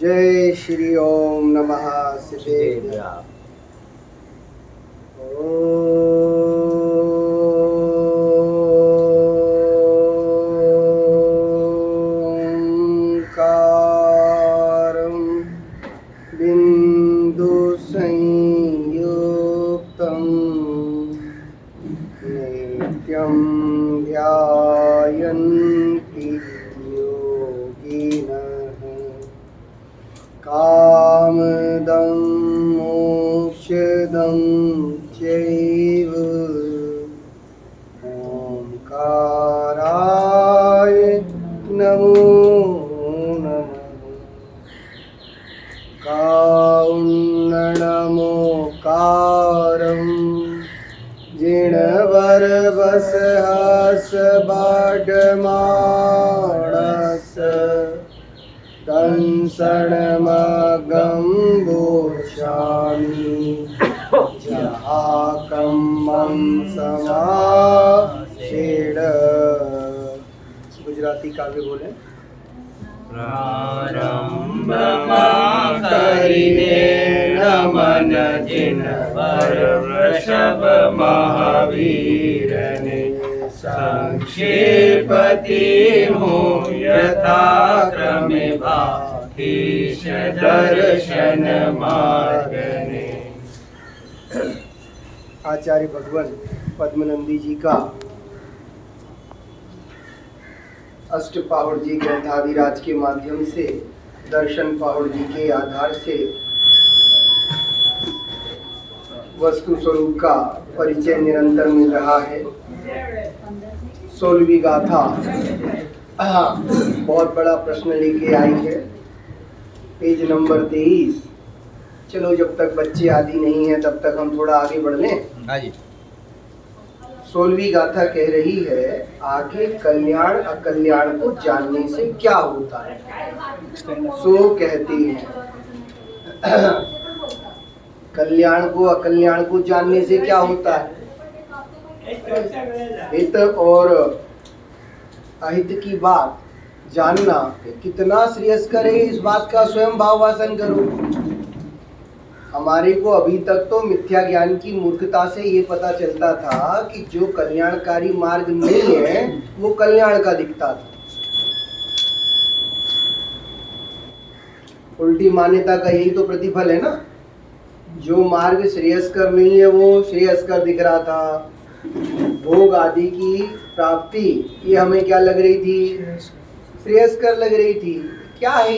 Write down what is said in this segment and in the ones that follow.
जय श्री ओम नमः सिद्धेभ्यः। ओंकारं बिंदु संयुक्तं नित्यं ध्यायन्ति योगिनः कामदं मोक्षदं चैव ओंकाराय नमो नमः। कारुण्यमोकारं जिणवरवसहासबाडमाणस दंसनमगं बोशामि जहाकम्मं समासेड। गुजराती काव्य बोले। प्रारंभમાં કરીને નમન જીનવર વૃષભ મહાવીરને સંક્ષેપતિ હું યથાક્રમે ભાતીશ દર્શન માર્ગને। आचार्य भगवान पद्मनंदी जी का अष्टपाहुड़ जी ग्रंथादिराज के माध्यम से दर्शन पाहुड़ जी के आधार से वस्तु स्वरूप का परिचय निरंतर मिल रहा है। 16वीं गाथा बहुत बड़ा प्रश्न लेके आई है, पेज नंबर 23। चलो जब तक बच्चे आदि नहीं हैं तब तक हम थोड़ा आगे बढ़ लें। 16वीं गाथा कह रही है आगे कल्याण अकल्याण को जानने से क्या होता है। सो कहते हैं कल्याण को अकल्याण को जानने से क्या होता है। हित और अहित की बात जानना कितना श्रेयस्कर है, इस बात का स्वयं भाववासन करो। हमारे को अभी तक तो मिथ्या ज्ञान की मूर्खता से ये पता चलता था कि जो कल्याणकारी मार्ग नहीं है वो कल्याण का दिखता था। उल्टी मान्यता का यही तो प्रतिफल है ना। जो मार्ग श्रेयस्कर नहीं है वो श्रेयस्कर दिख रहा था। भोग आदि की प्राप्ति ये हमें क्या लग रही थी, श्रेयस्कर लग रही थी। क्या है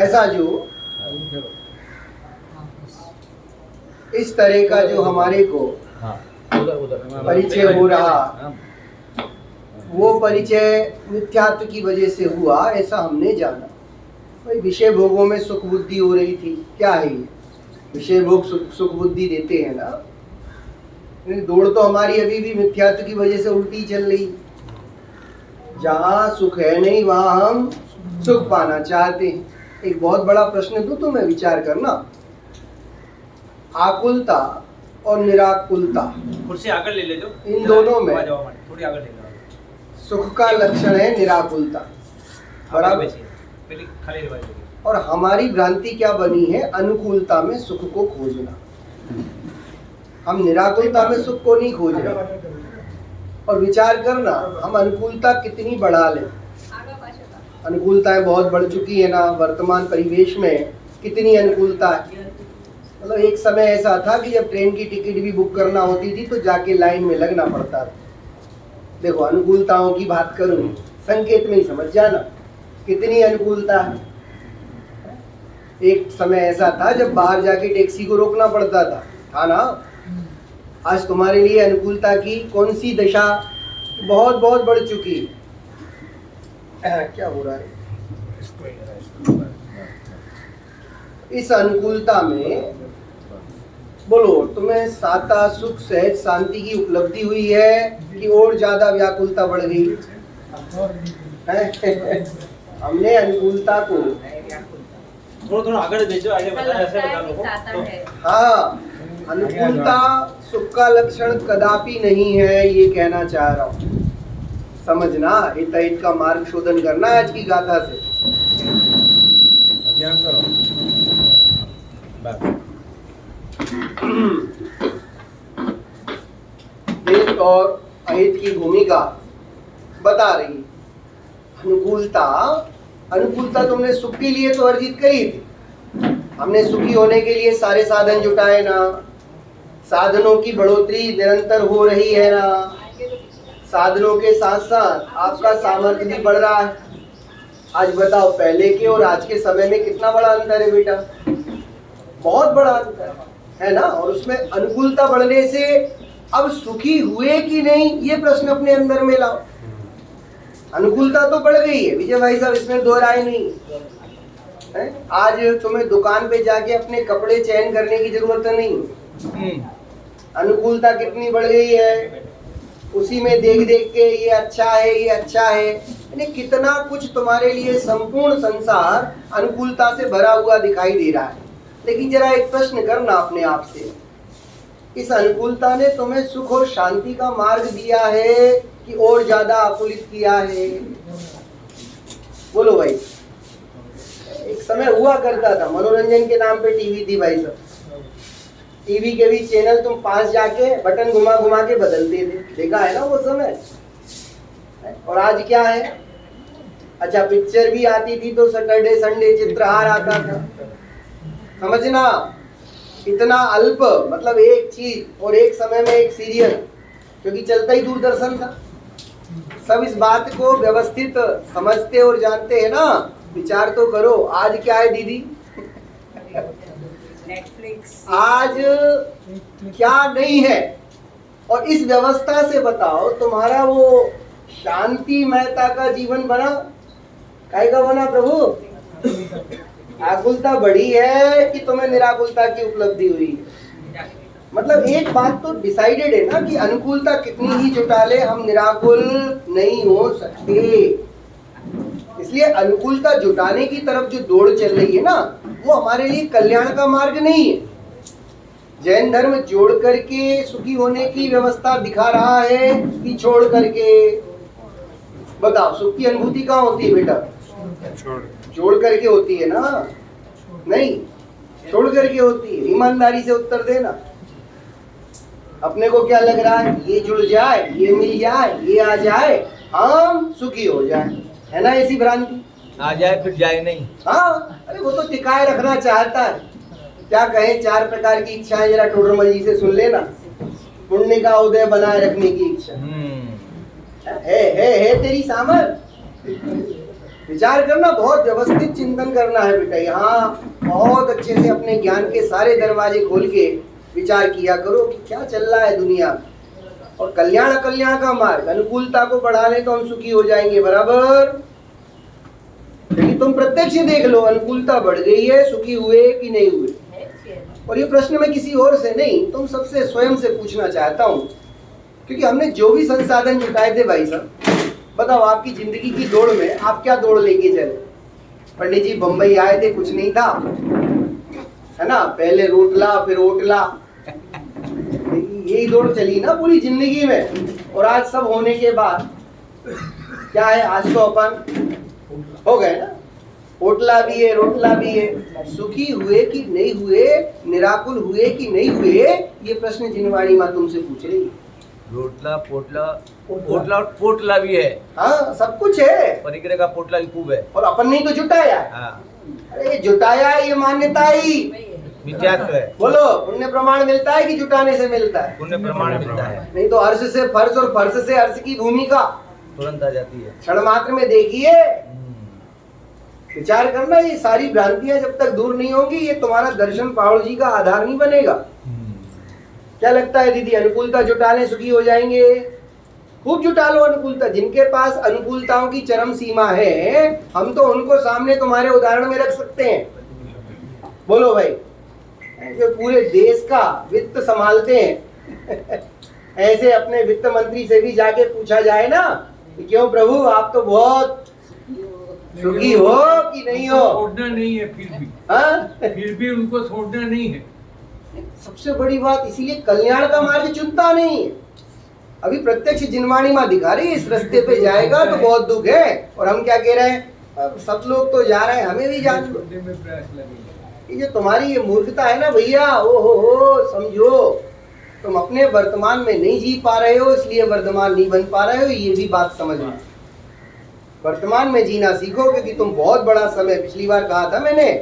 ऐसा जो इस तरह का जो हमारे को परिचय हो रहा वो परिचय मिथ्यात्व की वजह से हुआ, ऐसा हमने जाना। भाई विषय भोगों में सुख बुद्धि हो रही थी। क्या है ये विषय भोग सुख बुद्धि देते हैं ना। दौड़ तो हमारी अभी भी मिथ्यात्व की वजह से उल्टी चल रही। जहाँ सुख है नहीं वहाँ हम सुख पाना चाहते हैं। एक बहुत बड़ा प्रश्न दूं तो मैं विचार करना। आकुलता और निराकुलता, कुर्सी आगे ले ले जो, इन दोनों में थोड़ी आगे ले लो। सुख का लक्षण है निराकुलता, बराबर। और हमारी भ्रांति क्या बनी है, अनुकूलता में सुख को खोजना। हम निराकुलता में सुख को नहीं खोज रहे। और विचार करना हम अनुकूलता कितनी बढ़ा लें। अनुकूलताएं बहुत बढ़ चुकी है ना वर्तमान परिवेश में। कितनी अनुकूलता है, मतलब एक समय ऐसा था कि जब ट्रेन की टिकट भी बुक करना होती थी तो जाके लाइन में लगना पड़ता था। देखो अनुकूलताओं की बात करूं, संकेत में ही समझ जाना कितनी अनुकूलता है। एक समय ऐसा था जब बाहर जाके टैक्सी को रोकना पड़ता था ना। आज तुम्हारे लिए अनुकूलता की कौन सी दशा बहुत बहुत बढ़ चुकी। क्या हो रहा है इस अनुकूलता में, बोलो तुम्हें साता सुख सहज शांति की उपलब्धि हुई है कि और ज्यादा व्याकुलता बढ़ गई। हमने अनुकूलता को थोड़ा आगे भेजो, आगे बता, ऐसे बता लो। हाँ, अनुकूलता सुख का लक्षण कदापि नहीं है, ये कहना चाह रहा हूँ। समझना, हित अहित का मार्ग शोधन करना आज की गाथा से। ध्यान करो बात। हित और अहित की भूमिका बता रही। अनुकूलता तुमने सुख के लिए तो अर्जित करी थी। हमने सुखी होने के लिए सारे साधन जुटाए ना, साधनों की बढ़ोतरी निरंतर हो रही है ना, साधनों के साथ साथ आपका सामर्थ्य भी बढ़ रहा है। आज बताओ पहले के और आज के समय में कितना बड़ा अंतर है बेटा, बहुत बड़ा अंतर है ना। और उसमें अनुकूलता बढ़ने से अब सुखी हुए कि नहीं ये प्रश्न अपने अंदर में लाओ। अनुकूलता तो बढ़ गई है विजय भाई साहब, इसमें दो राय नहीं है। आज तुम्हें दुकान पे जाके अपने कपड़े चयन करने की जरूरत नहीं। अनुकूलता कितनी बढ़ गई है, उसी में देख देख के ये अच्छा है ये अच्छा है, यानी कितना कुछ तुम्हारे लिए संपूर्ण संसार अनुकूलता से भरा हुआ दिखाई दे रहा है। लेकिन जरा एक प्रश्न करना अपने आप से, इस अनुकूलता ने तुम्हें सुख और शांति का मार्ग दिया है कि और ज्यादा आकुलित किया है? बोलो भाई। एक समय हुआ करता था, मनोरंजन के नाम पे टीवी थी भाई साहब, टीवी के भी चैनल तुम पास जाके बटन घुमा घुमा के बदलते थे, देखा है ना वो समय। और आज क्या है, अच्छा पिक्चर भी आती थी तो सैटरडे संडे चित्रहार आता था। समझना, इतना अल्प, मतलब एक चीज और एक समय में एक सीरियल, क्योंकि चलता ही दूरदर्शन था। सब इस बात को व्यवस्थित समझते और जानते हैं ना। विचार तो करो, आज क्या है दीदी, नेटफ्लिक्स आज क्या नहीं है। और इस व्यवस्था से बताओ तुम्हारा वो शांतिमयता का जीवन बना, काहे का बना प्रभु? आकुलता बढ़ी है कि तुम्हें निराकुलता की उपलब्धि हुई? मतलब एक बात तो डिसाइडेड है ना कि अनुकूलता कितनी ही जुटा ले हम निराकुल नहीं हो सकते। इसलिए अनुकूलता जुटाने की तरफ जो दौड़ चल रही है ना, वो हमारे लिए कल्याण का मार्ग नहीं है। जैन धर्म जोड़ करके सुखी होने की व्यवस्था दिखा रहा है कि छोड़ करके? बताओ, सुख की अनुभूति कहाँ होती है बेटा? जोड़ करके होती है ना, नहीं छोड़ करके होती है। ईमानदारी से उत्तर देना। अपने को क्या लग रहा है, ये जुड़ जाए, ये मिल जाए, ये आ जाए, हम सुखी हो जाए, है ना ऐसी भ्रांति? आ जाए फिर जाए नहीं। हाँ, अरे वो तो टिकाए रखना चाहता है। क्या कहें, 4 प्रकार की इच्छाएं जरा टोडरमल जी से सुन लेना। पुण्य का उदय बनाए रखने की इच्छा है तेरी सामर्थ। विचार करना, बहुत व्यवस्थित चिंतन करना है बेटा। यहाँ बहुत अच्छे से अपने ज्ञान के सारे दरवाजे खोल के विचार किया करो कि क्या चल रहा है दुनिया में। और कल्याण अकल्याण का मार्ग, अनुकूलता को बढ़ा ले तो हम सुखी हो जाएंगे, बराबर। लेकिन तुम प्रत्यक्ष देख लो, अनुकूलता बढ़ गई है, सुखी हुए कि नहीं हुए? और ये प्रश्न मैं किसी और से नहीं, तुम सबसे स्वयं से पूछना चाहता हूँ, क्योंकि हमने जो भी संसाधन जुटाए थे भाई साहब, बताओ आपकी जिंदगी की दौड़ में आप क्या दौड़ लेके चले? पंडित जी बम्बई आए थे, कुछ नहीं था, है ना, पहले रोटला फिर ओटला, यही दौड़ चली ना पूरी जिंदगी में। और आज सब होने के बाद क्या है, आज तो अपन हो गए ना, ओटला भी है रोटला भी है। सुखी हुए कि नहीं हुए, निराकुल हुए कि नहीं हुए, ये प्रश्न जिनवाणी माँ तुमसे पूछ रही है। रोटला पोटला, पोटला और पोटला भी है। हाँ, सब कुछ है, परिग्रह का पोटला भी खूब है। और अपन ने तो जुटाया। हाँ। अरे जुटाया, ये मान्यता ही मिथ्यात्व है। बोलो, पुण्य प्रमाण मिलता है कि जुटाने से मिलता है? पुण्य प्रमाण मिलता है, नहीं तो अर्श से फर्श और फर्श से अर्श की भूमिका तुरंत आ जाती है। क्षण मात्र में देखिए। विचार करना, ये सारी भ्रांतियां जब तक दूर नहीं होंगी, ये तुम्हारा दर्शन पावड़ जी का आधार नहीं बनेगा। क्या लगता है दीदी, अनुकूलता जुटा लें सुखी हो जाएंगे? खूब जुटा लो अनुकूलता। जिनके पास अनुकूलताओं की चरम सीमा है, हम तो उनको सामने तुम्हारे उदाहरण में रख सकते हैं। बोलो भाई, जो पूरे देश का वित्त संभालते हैं ऐसे अपने वित्त मंत्री से भी जाके पूछा जाए ना कि क्यों प्रभु आप तो बहुत सुखी हो कि नहीं हो? छोड़ना नहीं है फिर भी। हाँ? फिर भी उनको छोड़ना नहीं है। सबसे बड़ी बात, इसीलिए कल्याण का मार्ग चुनता नहीं है। अभी प्रत्यक्ष जिनवाणी माँ दिखा रही है, इस रास्ते पे जाएगा तो बहुत दुख है। और हम क्या कह रहे हैं, अब सब लोग तो जा रहे हैं, हमें भी जान दो। में प्रयास लगेगा। ये जो तुम्हारी ये मूर्खता है ना भैया, ओ हो, समझो तुम अपने वर्तमान में नहीं जी पा रहे हो, इसलिए वर्तमान नहीं बन पा रहे हो, ये भी बात समझ लो। वर्तमान में जीना सीखो, क्योंकि तुम बहुत बड़ा समय, पिछली बार कहा था मैंने,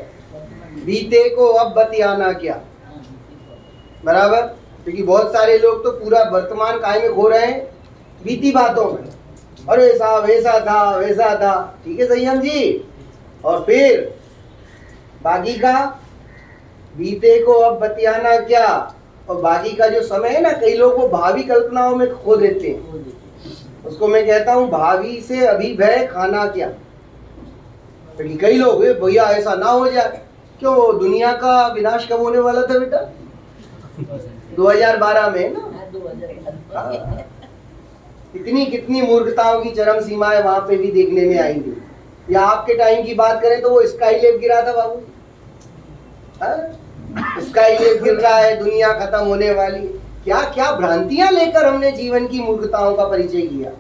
बीते को अब बतियाना क्या, बराबर। क्योंकि बहुत सारे लोग तो पूरा वर्तमान काहे में खो रहे हैं, बीती बातों में। अरे साहब ऐसा था वैसा था, ठीक है संयम जी। और फिर बाकी का बीते को अब बतियाना क्या, और बाकी का जो समय है ना, कई लोग वो भावी कल्पनाओं में खो देते हैं। उसको मैं कहता हूँ भावी से अभी भय खाना क्या। क्योंकि कई लोग भैया ऐसा ना हो जाए, क्यों, दुनिया का विनाश कब होने वाला था बेटा, 2012 में ना। कितनी कितनी मूर्खताओं की चरम सीमाएं वहां पे भी देखने में आएंगी। या आपके टाइम की बात करें तो वो स्काई लेब गिरा था बाबू, स्काई लेब गिर रहा है, दुनिया खत्म होने वाली। क्या क्या भ्रांतियां लेकर हमने जीवन की मूर्खताओं का परिचय किया।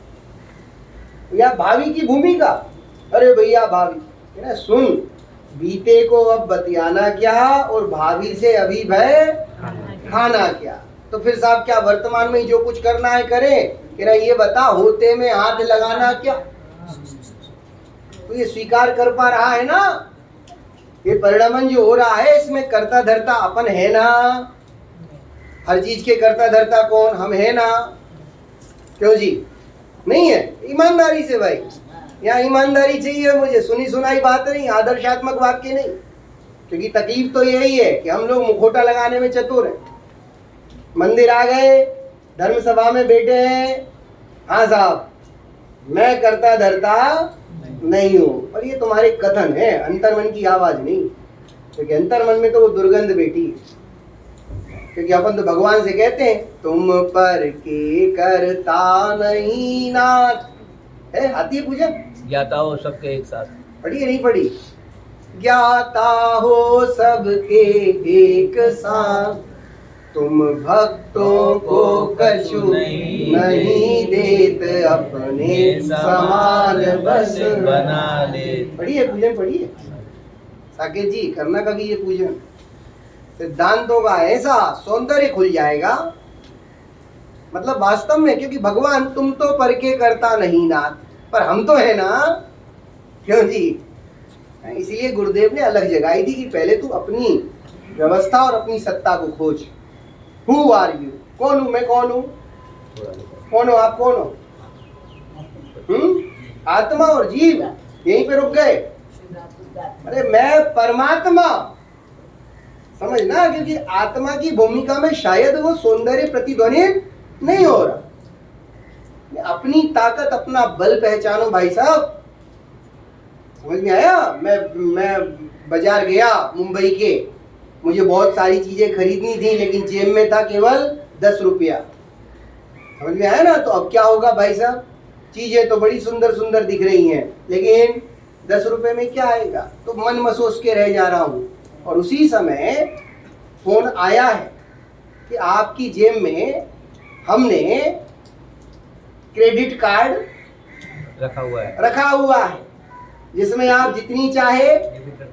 या भावी की भूमिका, अरे भैया भावी ना, सुन, बीते को अब बतियाना क्या और भावी से अभी भय खाना क्या। तो फिर साहब क्या वर्तमान में जो कुछ करना है करें, कि ना ये बता होते में हाथ लगाना क्या। तो ये स्वीकार कर पा रहा है ना, ये परिणमन जो हो रहा है इसमें कर्ता धर्ता अपन है ना। हर चीज के कर्ता धर्ता कौन, हम है ना, क्यों जी, नहीं है। ईमानदारी से भाई, यहाँ ईमानदारी चाहिए मुझे, सुनी सुनाई बात नहीं, आदर्शात्मक वाक्य नहीं। क्योंकि तकलीफ तो यही है कि हम लोग मुखोटा लगाने में चतुर हैं। मंदिर आ गए, धर्म सभा में बैठे हैं, हाँ साहब मैं करता धरता नहीं हूँ, और ये तुम्हारे कथन है, अंतर्मन की आवाज नहीं। क्योंकि अंतर्मन में तो वो दुर्गंध बैठी है। क्योंकि अपन तो भगवान से कहते हैं तुम पर के करता नहीं नाथ, है आती है पूजा, ज्ञाता हो सबके एक साथ, पढ़ी नहीं पढ़ी, ज्ञाता हो सबके एक साथ, तुम भक्तों को कछु नहीं देत, अपने समान बस बना ले। पढ़िए पूजन, पढ़िए साकेत जी, करना कभी ये पूजन। सिद्धांतों का ऐसा सौंदर्य खुल जाएगा, मतलब वास्तव में। क्योंकि भगवान तुम तो पर के करता नहीं नाथ, पर हम तो है ना, क्यों जी। इसलिए गुरुदेव ने अलग जगाई थी कि पहले तू अपनी व्यवस्था और अपनी सत्ता को खोज। हु आर यू, कौन हूं मैं, कौन हूं, कौन हो आप, कौन हो, आत्मा और जीव, यहीं पे रुक गए। अरे मैं परमात्मा, समझना। क्योंकि आत्मा की भूमिका में शायद वो सौंदर्य प्रतिध्वनित नहीं हो रहा। अपनी ताकत, अपना बल पहचानो भाई साहब, समझ में आया। मैं बाजार गया मुंबई के, मुझे बहुत सारी चीजें खरीदनी थी, लेकिन जेब में था केवल 10 रुपया, समझ में आया ना। तो अब क्या होगा भाई साहब, चीजें तो बड़ी सुंदर सुंदर दिख रही हैं, लेकिन 10 रुपए में क्या आएगा। तो मन मसोस के रह जा रहा हूँ। और उसी समय फोन आया है कि आपकी जेब में हमने क्रेडिट कार्ड रखा हुआ है, जिसमें आप जितनी चाहे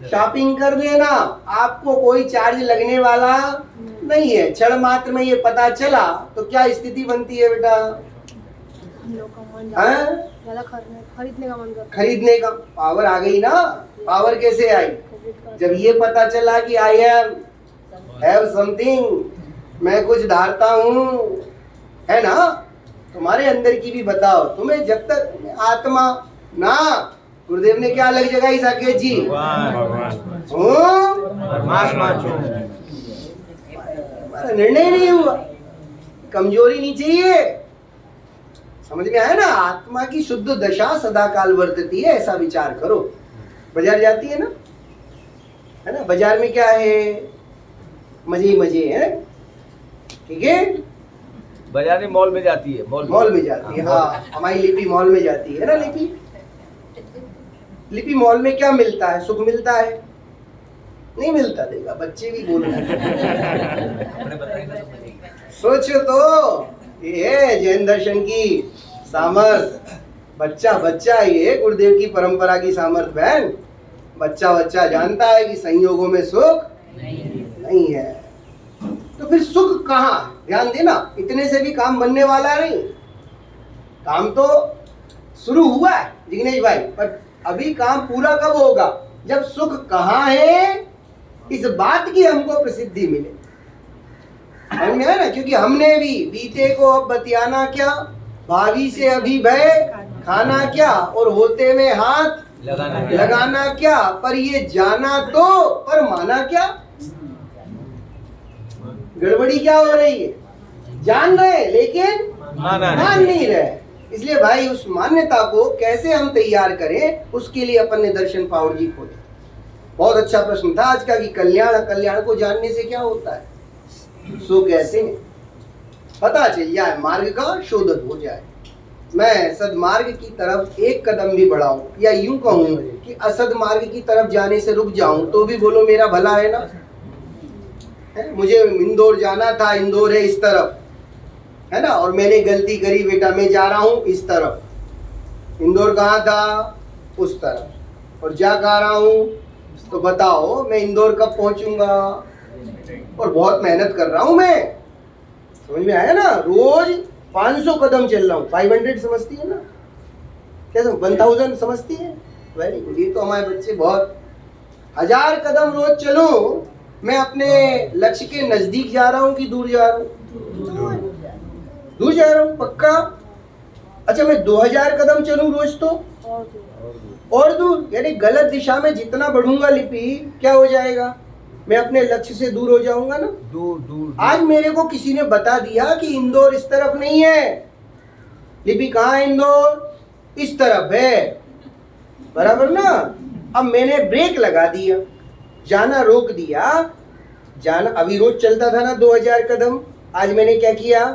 शॉपिंग कर लेना, आपको कोई चार्ज लगने वाला नहीं है। क्षण मात्र में ये पता चला तो क्या स्थिति बनती है बेटा, खरीदने का मन करता, खरीदने का पावर आ गई ना। पावर कैसे आई, जब ये पता चला कि आई हैव समथिंग, मैं कुछ धारता हूँ, है ना। तुम्हारे अंदर की भी बताओ, तुम्हें जब तक आत्मा ना, गुरुदेव ने क्या अलग जगाई साकेत जी, हमारा निर्णय नहीं हुआ, कमजोरी नहीं चाहिए, समझ में आया ना। आत्मा की शुद्ध दशा सदा काल वर्तती है, ऐसा विचार करो। बाजार जाती है ना, बाजार में क्या है, मजे ही मजे हैं, ठीक है। बाजार में मॉल में जाती है, मॉल में जाती है, हाँ हमारी लिपि मॉल में जाती है ना। लिपि मॉल में क्या मिलता है, सुख मिलता है, नहीं मिलता। देखा बच्चे भी बोल रहे हैं, सोचो तो ये है जैन दर्शन की सामर्थ। बच्चा बच्चा ये गुरुदेव की परंपरा की सामर्थ बहन। बच्चा बच्चा जानता है कि संयोगों में सुख नहीं है। तो फिर सुख कहाँ? ध्यान देना, इतने से भी काम बनने वाला नहीं। काम तो शुरू हुआ है जिग्नेश भाई, पर अभी काम पूरा कब होगा? जब सुख कहाँ है इस बात की हमको प्रसिद्धि मिले। समझ में है ना? क्योंकि हमने भी बीते को अब बतियाना क्या, भावी से अभी भय खाना क्या, और होते में हाथ लगाना क्या। पर ये जाना तो, पर माना क्या? गड़बड़ी क्या हो रही है? जान रहे लेकिन मान नहीं रहे। इसलिए भाई उस मान्यता को कैसे हम तैयार करें, उसके लिए अपन ने दर्शन पावर जी खोले। बहुत अच्छा प्रश्न था आज का कि कल्याण को जानने से क्या होता है। सो कैसे पता चल जाए, मार्ग का शोधन हो जाए, मैं सदमार्ग की तरफ एक कदम भी बढ़ाऊं, या यूं कहूं कि असद मार्ग की तरफ जाने से रुक जाऊं तो भी बोलो मेरा भला है ना। है? मुझे इंदौर जाना था, इंदौर है इस तरफ, है ना, और मैंने गलती करी बेटा, मैं जा रहा हूं इस तरफ। इंदौर कहाँ था? उस तरफ। और जा कहाँ रहा हूं? तो बताओ मैं इंदौर कब पहुंचूंगा? और बहुत मेहनत कर रहा हूं मैं। समझ में आया ना? रोज 500 कदम चल रहा हूँ। 500 समझती है ना? कैसे 1000 समझती है? Very good. ये तो हमारे बच्चे बहुत 1000 कदम रोज चलूं, मैं अपने लक्ष्य के नजदीक जा रहा हूँ कि दूर जा रहा हूँ? दूर जा रहा हूँ पक्का। अच्छा मैं 2000 कदम चलूं रोज तो और दूर, यानी गलत दिशा में जितना बढ़ूंगा लिपि क्या हो जाएगा? मैं अपने लक्ष्य से दूर हो जाऊंगा ना। दूर। आज मेरे को किसी ने बता दिया कि इंदौर इस तरफ नहीं है। लिपि कहाँ है? इंदौर इस तरफ है, बराबर ना। अब मैंने ब्रेक लगा दिया, जाना रोक दिया। जाना अभी रोज चलता था ना 2000 कदम, आज मैंने क्या किया?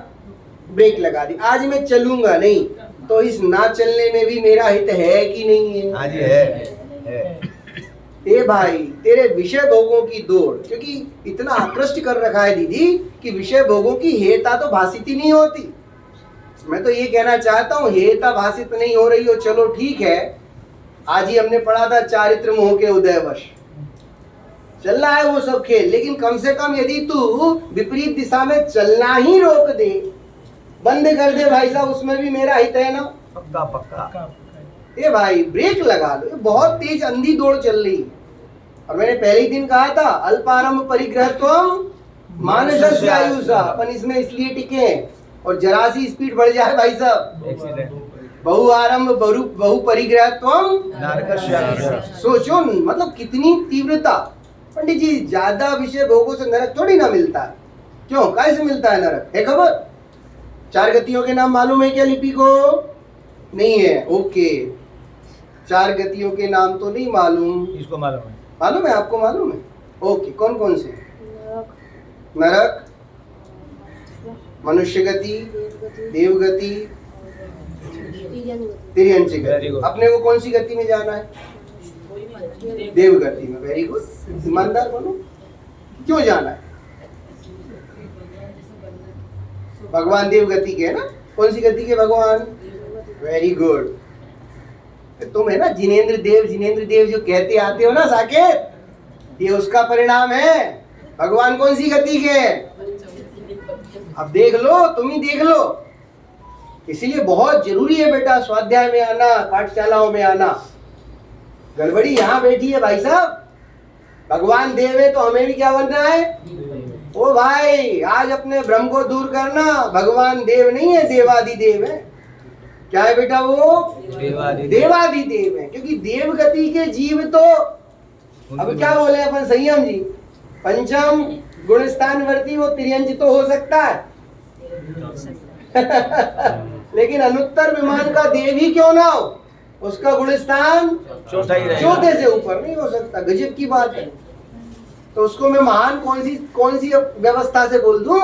ब्रेक लगा दी। आज मैं चलूंगा नहीं, तो इस ना चलने में भी मेरा हित है कि नहीं है? हाँ जी है। ए भाई तेरे विषय भोगों की दौड़, क्योंकि इतना आकृष्ट कर रखा है दीदी कि विषय भोगों की हेता तो भाषित ही नहीं होती। मैं तो ये कहना चाहता हूँ हेता भाषित नहीं हो रही हो, चलो ठीक है। आज ही हमने पढ़ा था चारित्र मोह के उदयवश, चल रहा है वो सब खेल, लेकिन कम से कम यदि तू विपरीत दिशा में चलना ही रोक दे, बंद कर दे भाई साहब, उसमें भी मेरा हित है ना। पक्का। ये भाई ब्रेक लगा लो, ये बहुत तेज अंधी दौड़ चल रही है। और मैंने पहले ही दिन कहा था अल्पारंभ परिग्रहत्वम मानसस्य आयुषा, अपन इसमें इसलिए टिके हैं। और जरा सी स्पीड बढ़ जाए भाई साहब, बहु आरंभ बहु परिग्रहत्वम नरकस्य। सोचो मतलब कितनी तीव्रता। पंडित जी ज्यादा विषय भोगों से नरक थोड़ी ना मिलता है। क्यों, कैसे मिलता है नरक? है खबर? 4 गतियों के नाम मालूम है क्या लिपि को? नहीं है, ओके। 4 गतियों के नाम तो नहीं मालूम। इसको मालूम है? मालूम है आपको? मालूम है, ओके। कौन कौन से? नरक, मनुष्य गति, देव गति, तिर्यंच गति। अपने को कौन सी गति में जाना है? देव गति में। वेरी गुड, ईमानदार बनो। क्यों जाना है? भगवान देव गति के है ना? कौन सी गति के भगवान? Very good. तुम है ना जिनेंद्र देव जो कहते आते हो ना साकेत, ये उसका परिणाम है। भगवान कौन सी गति के? अब देख लो, तुम ही देख लो। इसीलिए बहुत जरूरी है बेटा स्वाध्याय में आना, पाठशालाओं में आना। गड़बड़ी यहाँ बैठी है भाई साहब। भगवान देव है तो हमें भी क्या बनना है? ओ भाई आज अपने भ्रम को दूर करना। भगवान देव नहीं है, देवादिदेव है। क्या है बेटा वो? देवादिदेव है। क्योंकि देव गति के जीव तो अब क्या बोले अपन संयम जी, पंचम गुण स्थान वर्ती वो तिर्यंच तो हो सकता है लेकिन अनुत्तर विमान का देव ही क्यों ना हो, उसका गुण स्थान चौथे से ऊपर नहीं हो सकता। गजब की बात है। तो उसको मैं महान कौन सी व्यवस्था से बोल दूं?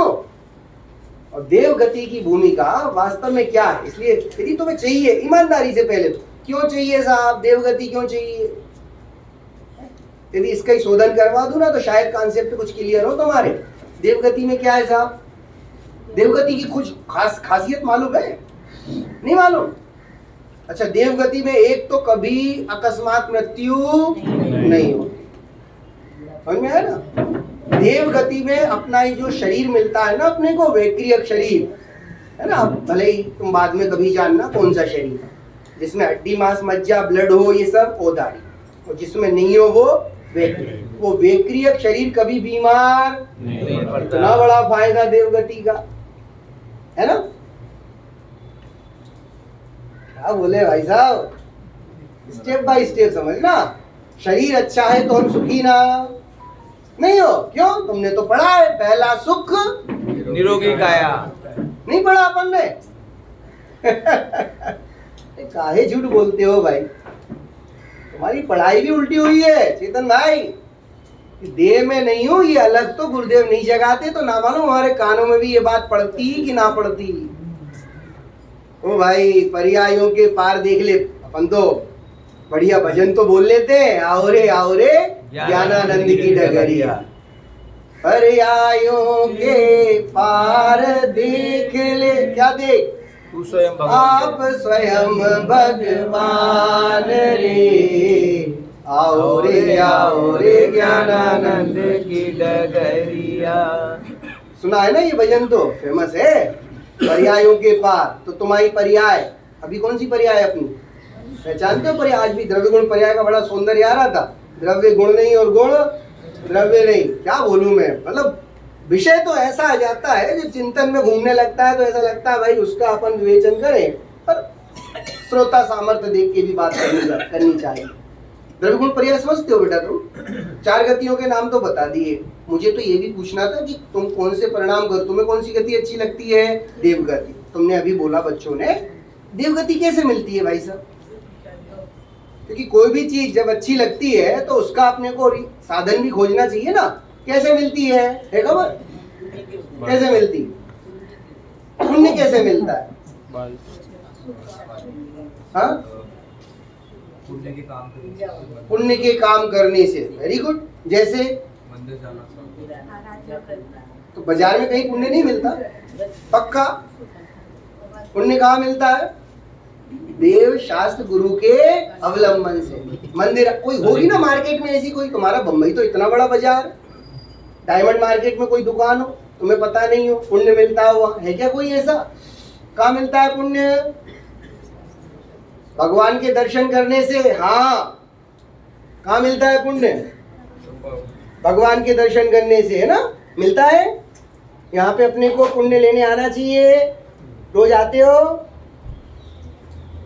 और देव गति की भूमिका वास्तव में क्या है? इसलिए यदि तुम्हें चाहिए ईमानदारी से, पहले तो क्यों चाहिए साहब देवगति, क्यों चाहिए? यदि इसका ही शोधन करवा दूं ना तो शायद कॉन्सेप्ट कुछ क्लियर हो तुम्हारे। देवगति में क्या है साहब? देवगति की कुछ खासियत मालूम है? नहीं मालूम? अच्छा, देवगति में एक तो कभी अकस्मात मृत्यु नहीं होती। समझ में आया ना? देवगति में अपना ही जो शरीर मिलता है ना अपने को, वैक्रियक शरीर है ना, भले ही तुम बाद में कभी जानना कौन सा शरीर है, जिसमें हड्डी मांस मज्जा ब्लड हो, ये सब ओदारी, और जिसमें नहीं हो वो वैक्रियक। वो वैक्रियक शरीर कभी बीमार नहीं पड़ता। इतना बड़ा फायदा देवगति का, है ना? क्या बोले भाई साहब, स्टेप बाय स्टेप समझना। शरीर अच्छा है तो हम सुखी ना नहीं हो, क्यों? तुमने तो पढ़ा है, पहला सुख निरोगी काया। नहीं पढ़ा अपन ने? काहे झूठ बोलते हो भाई, तुम्हारी पढ़ाई भी उल्टी हुई है चेतन भाई। देह में नहीं हो ये अलग तो गुरुदेव नहीं जगाते, तो ना मालूम हमारे कानों में भी ये बात पड़ती कि ना पड़ती। ओ भाई, पर्यायों के पार देख ले। अपन तो बढ़िया भजन तो बोल लेते हैं, आओ रे ज्ञानानंद की डगरिया। पर्यायों के पार देख ले, क्या देख? तू स्वयं आप स्वयं भगवान रे, आओ रे ज्ञानानंद की डगरिया। सुना है ना ये भजन, तो फेमस है। पर्यायों के पार, तो तुम्हारी पर्याय अभी कौन सी पर्याय अपनी पहचानते हो? पर्याय आज भी द्रव्य गुण पर्याय का बड़ा सौंदर्य आ रहा था। द्रव्य गुण नहीं और गुण द्रव्य नहीं, क्या बोलूं मैं, मतलब विषय तो ऐसा आ जाता है जो चिंतन में घूमने लगता है, तो ऐसा लगता है भाई उसका अपन विवेचन करें, पर श्रोता सामर्थ्य देख के भी बात करनी चाहिए। द्रव्य गुण पर्याय समझते हो बेटा तुम? 4 गतियों के नाम तो बता दिए। मुझे तो ये भी पूछना था कि तुम कौन से परिणाम कर, तुम्हें कौन सी गति अच्छी लगती है? देवगति। तुमने अभी बोला बच्चों ने, देवगति कैसे मिलती है भाई साहब? क्योंकि कोई भी चीज जब अच्छी लगती है तो उसका अपने को साधन भी खोजना चाहिए ना। कैसे मिलती है खबर? कैसे मिलती? पुण्य कैसे मिलता है? हाँ, पुण्य के काम करने से। Very good. जैसे तो बाजार में कहीं पुण्य नहीं मिलता, पक्का। पुण्य कहाँ मिलता है? देव शास्त्र गुरु के अवलंबन से। मंदिर कोई होगी ना मार्केट में ऐसी कोई, तुम्हारा बम्बई तो इतना बड़ा बाजार, डायमंड मार्केट में कोई दुकान हो, तुम्हें पता नहीं हो, पुण्य मिलता हुआ है क्या कोई ऐसा? कहाँ मिलता है पुण्य? भगवान के दर्शन करने से। हाँ, कहाँ मिलता है पुण्य? भगवान के दर्शन करने से, है ना, मिलता है। यहाँ पे अपने को पुण्य लेने आना चाहिए। रोज आते हो?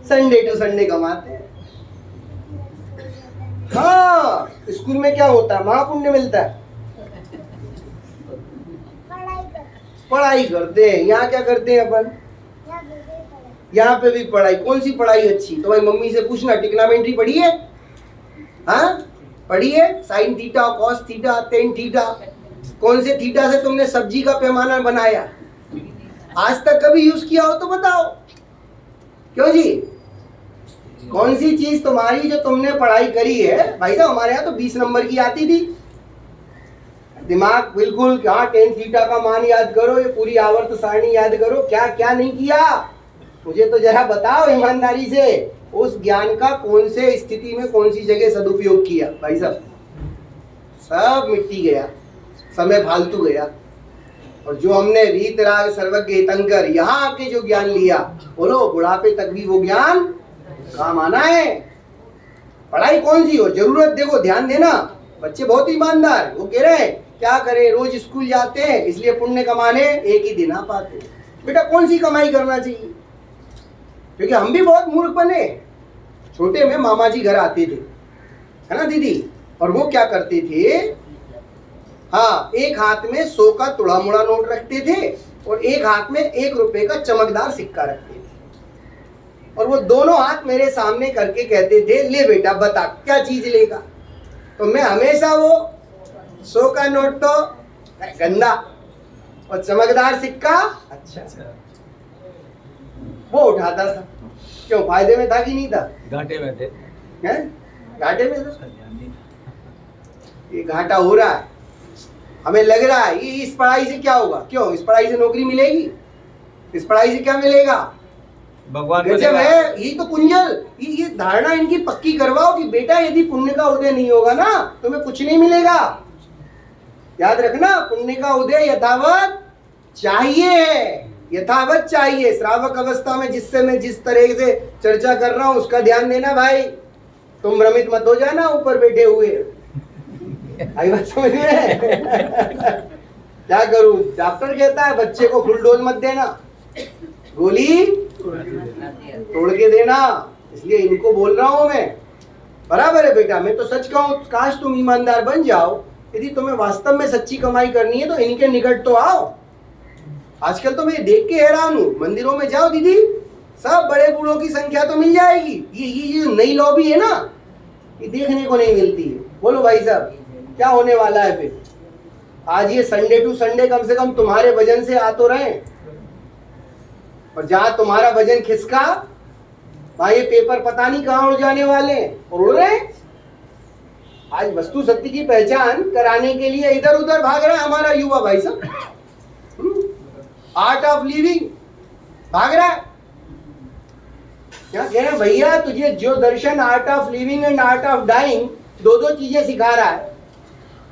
संडे टू संडे कमाते हैं। हाँ, स्कूल में क्या होता है? महापुण्य मिलता है, पढ़ाई करते हैं। यहाँ क्या करते हैं अपन? यहाँ पे भी पढ़ाई। कौन सी पढ़ाई अच्छी? तो भाई मम्मी से पूछना, टिग्नोमेट्री पढ़ी है? हाँ पढ़ी है? Sine theta, cos theta, tan theta. कौन से थीटा से तुमने सब्जी का पैमाना बनाया? आज तक कभी यूज किया हो तो बताओ। क्यों जी? कौन सी चीज तुम्हारी जो तुमने पढ़ाई करी है? भाई साहब हमारे यहाँ तो 20 नंबर की आती थी। दिमाग बिल्कुल, क्या 10 थीटा का मान याद करो, ये पूरी आवर्त सारणी याद करो, क्या क्या नहीं किया? मुझे तो जरा बताओ ईमानदारी से, उस ज्ञान का कौन से स्थिति में कौन सी जगह सदुपयोग किया? भाई साहब सब मिट्टी गया, समय फालतू गया। और जो हमने रीत राग सर्वज्ञ हितंकर यहाँ आके जो ज्ञान लिया, बोलो बुढ़ापे तक भी वो ज्ञान काम आना है। पढ़ाई कौन सी हो, जरूरत देखो, ध्यान देना। बच्चे बहुत ईमानदार, वो कह रहे हैं क्या करें, रोज स्कूल जाते हैं इसलिए पुण्य कमाने एक ही दिन आ पाते। बेटा कौन सी कमाई करना चाहिए? क्योंकि हम भी बहुत मूर्ख बने। छोटे में मामा जी घर आते थे, है ना दीदी, और वो क्या करते थे, हाँ, एक हाथ में 100 का तुड़ा मुड़ा नोट रखते थे और एक हाथ में 1 रुपए का चमकदार सिक्का रखते थे, और वो दोनों हाथ मेरे सामने करके कहते थे, ले बेटा बता क्या चीज लेगा? तो मैं हमेशा वो 100 का नोट तो गंदा और चमकदार सिक्का अच्छा वो उठाता था। क्यों, फायदे में था कि नहीं था? घाटे में थे। हैं? घाटे में था। ये घाटा हो रहा है, हमें लग रहा है ये इस पढ़ाई से क्या होगा, क्यों इस पढ़ाई से नौकरी मिलेगी, इस पढ़ाई से क्या मिलेगा, भगवान गजब है। यही तो कुंजल, ये धारणा इनकी पक्की करवाओ कि बेटा यदि पुण्य का उदय नहीं होगा ना तुम्हें कुछ नहीं मिलेगा। याद रखना, पुण्य का उदय यथावत चाहिए, यथावत चाहिए। श्रावक अवस्था में जिससे मैं जिस तरह से चर्चा कर रहा हूं उसका ध्यान देना भाई, तुम भ्रमित मत हो जाना ऊपर बैठे हुए। आई बात समझ में? क्या करूं, डॉक्टर कहता है बच्चे को फुल डोज मत देना, गोली तोड़ के देना, इसलिए इनको बोल रहा हूं मैं। बराबर है बेटा, मैं तो सच कहूं, काश तुम ईमानदार बन जाओ। यदि तुम्हें वास्तव में सच्ची कमाई करनी है तो इनके निकट तो आओ। आजकल तो मैं देख के हैरान हूं, मंदिरों में जाओ दीदी, सब बड़े बूढ़ों की संख्या तो मिल जाएगी। ये जो नई लॉबी है ना, ये देखने को नहीं मिलती है। बोलो भाई साहब क्या होने वाला है फिर? आज ये संडे टू संडे कम से कम तुम्हारे वजन से आ तो रहे, और जहां तुम्हारा वजन खिसका वहां ये पेपर पता नहीं कहां उड़ जाने वाले हैं, और उड़ रहे हैं। आज वस्तु सत्य की पहचान कराने के लिए इधर उधर भाग रहा है हमारा युवा भाई साहब। आर्ट ऑफ लिविंग भाग रहा है। क्या कह रहे हैं भैया, तुझे जो दर्शन art of living and art of dying दो सिखा रहा है,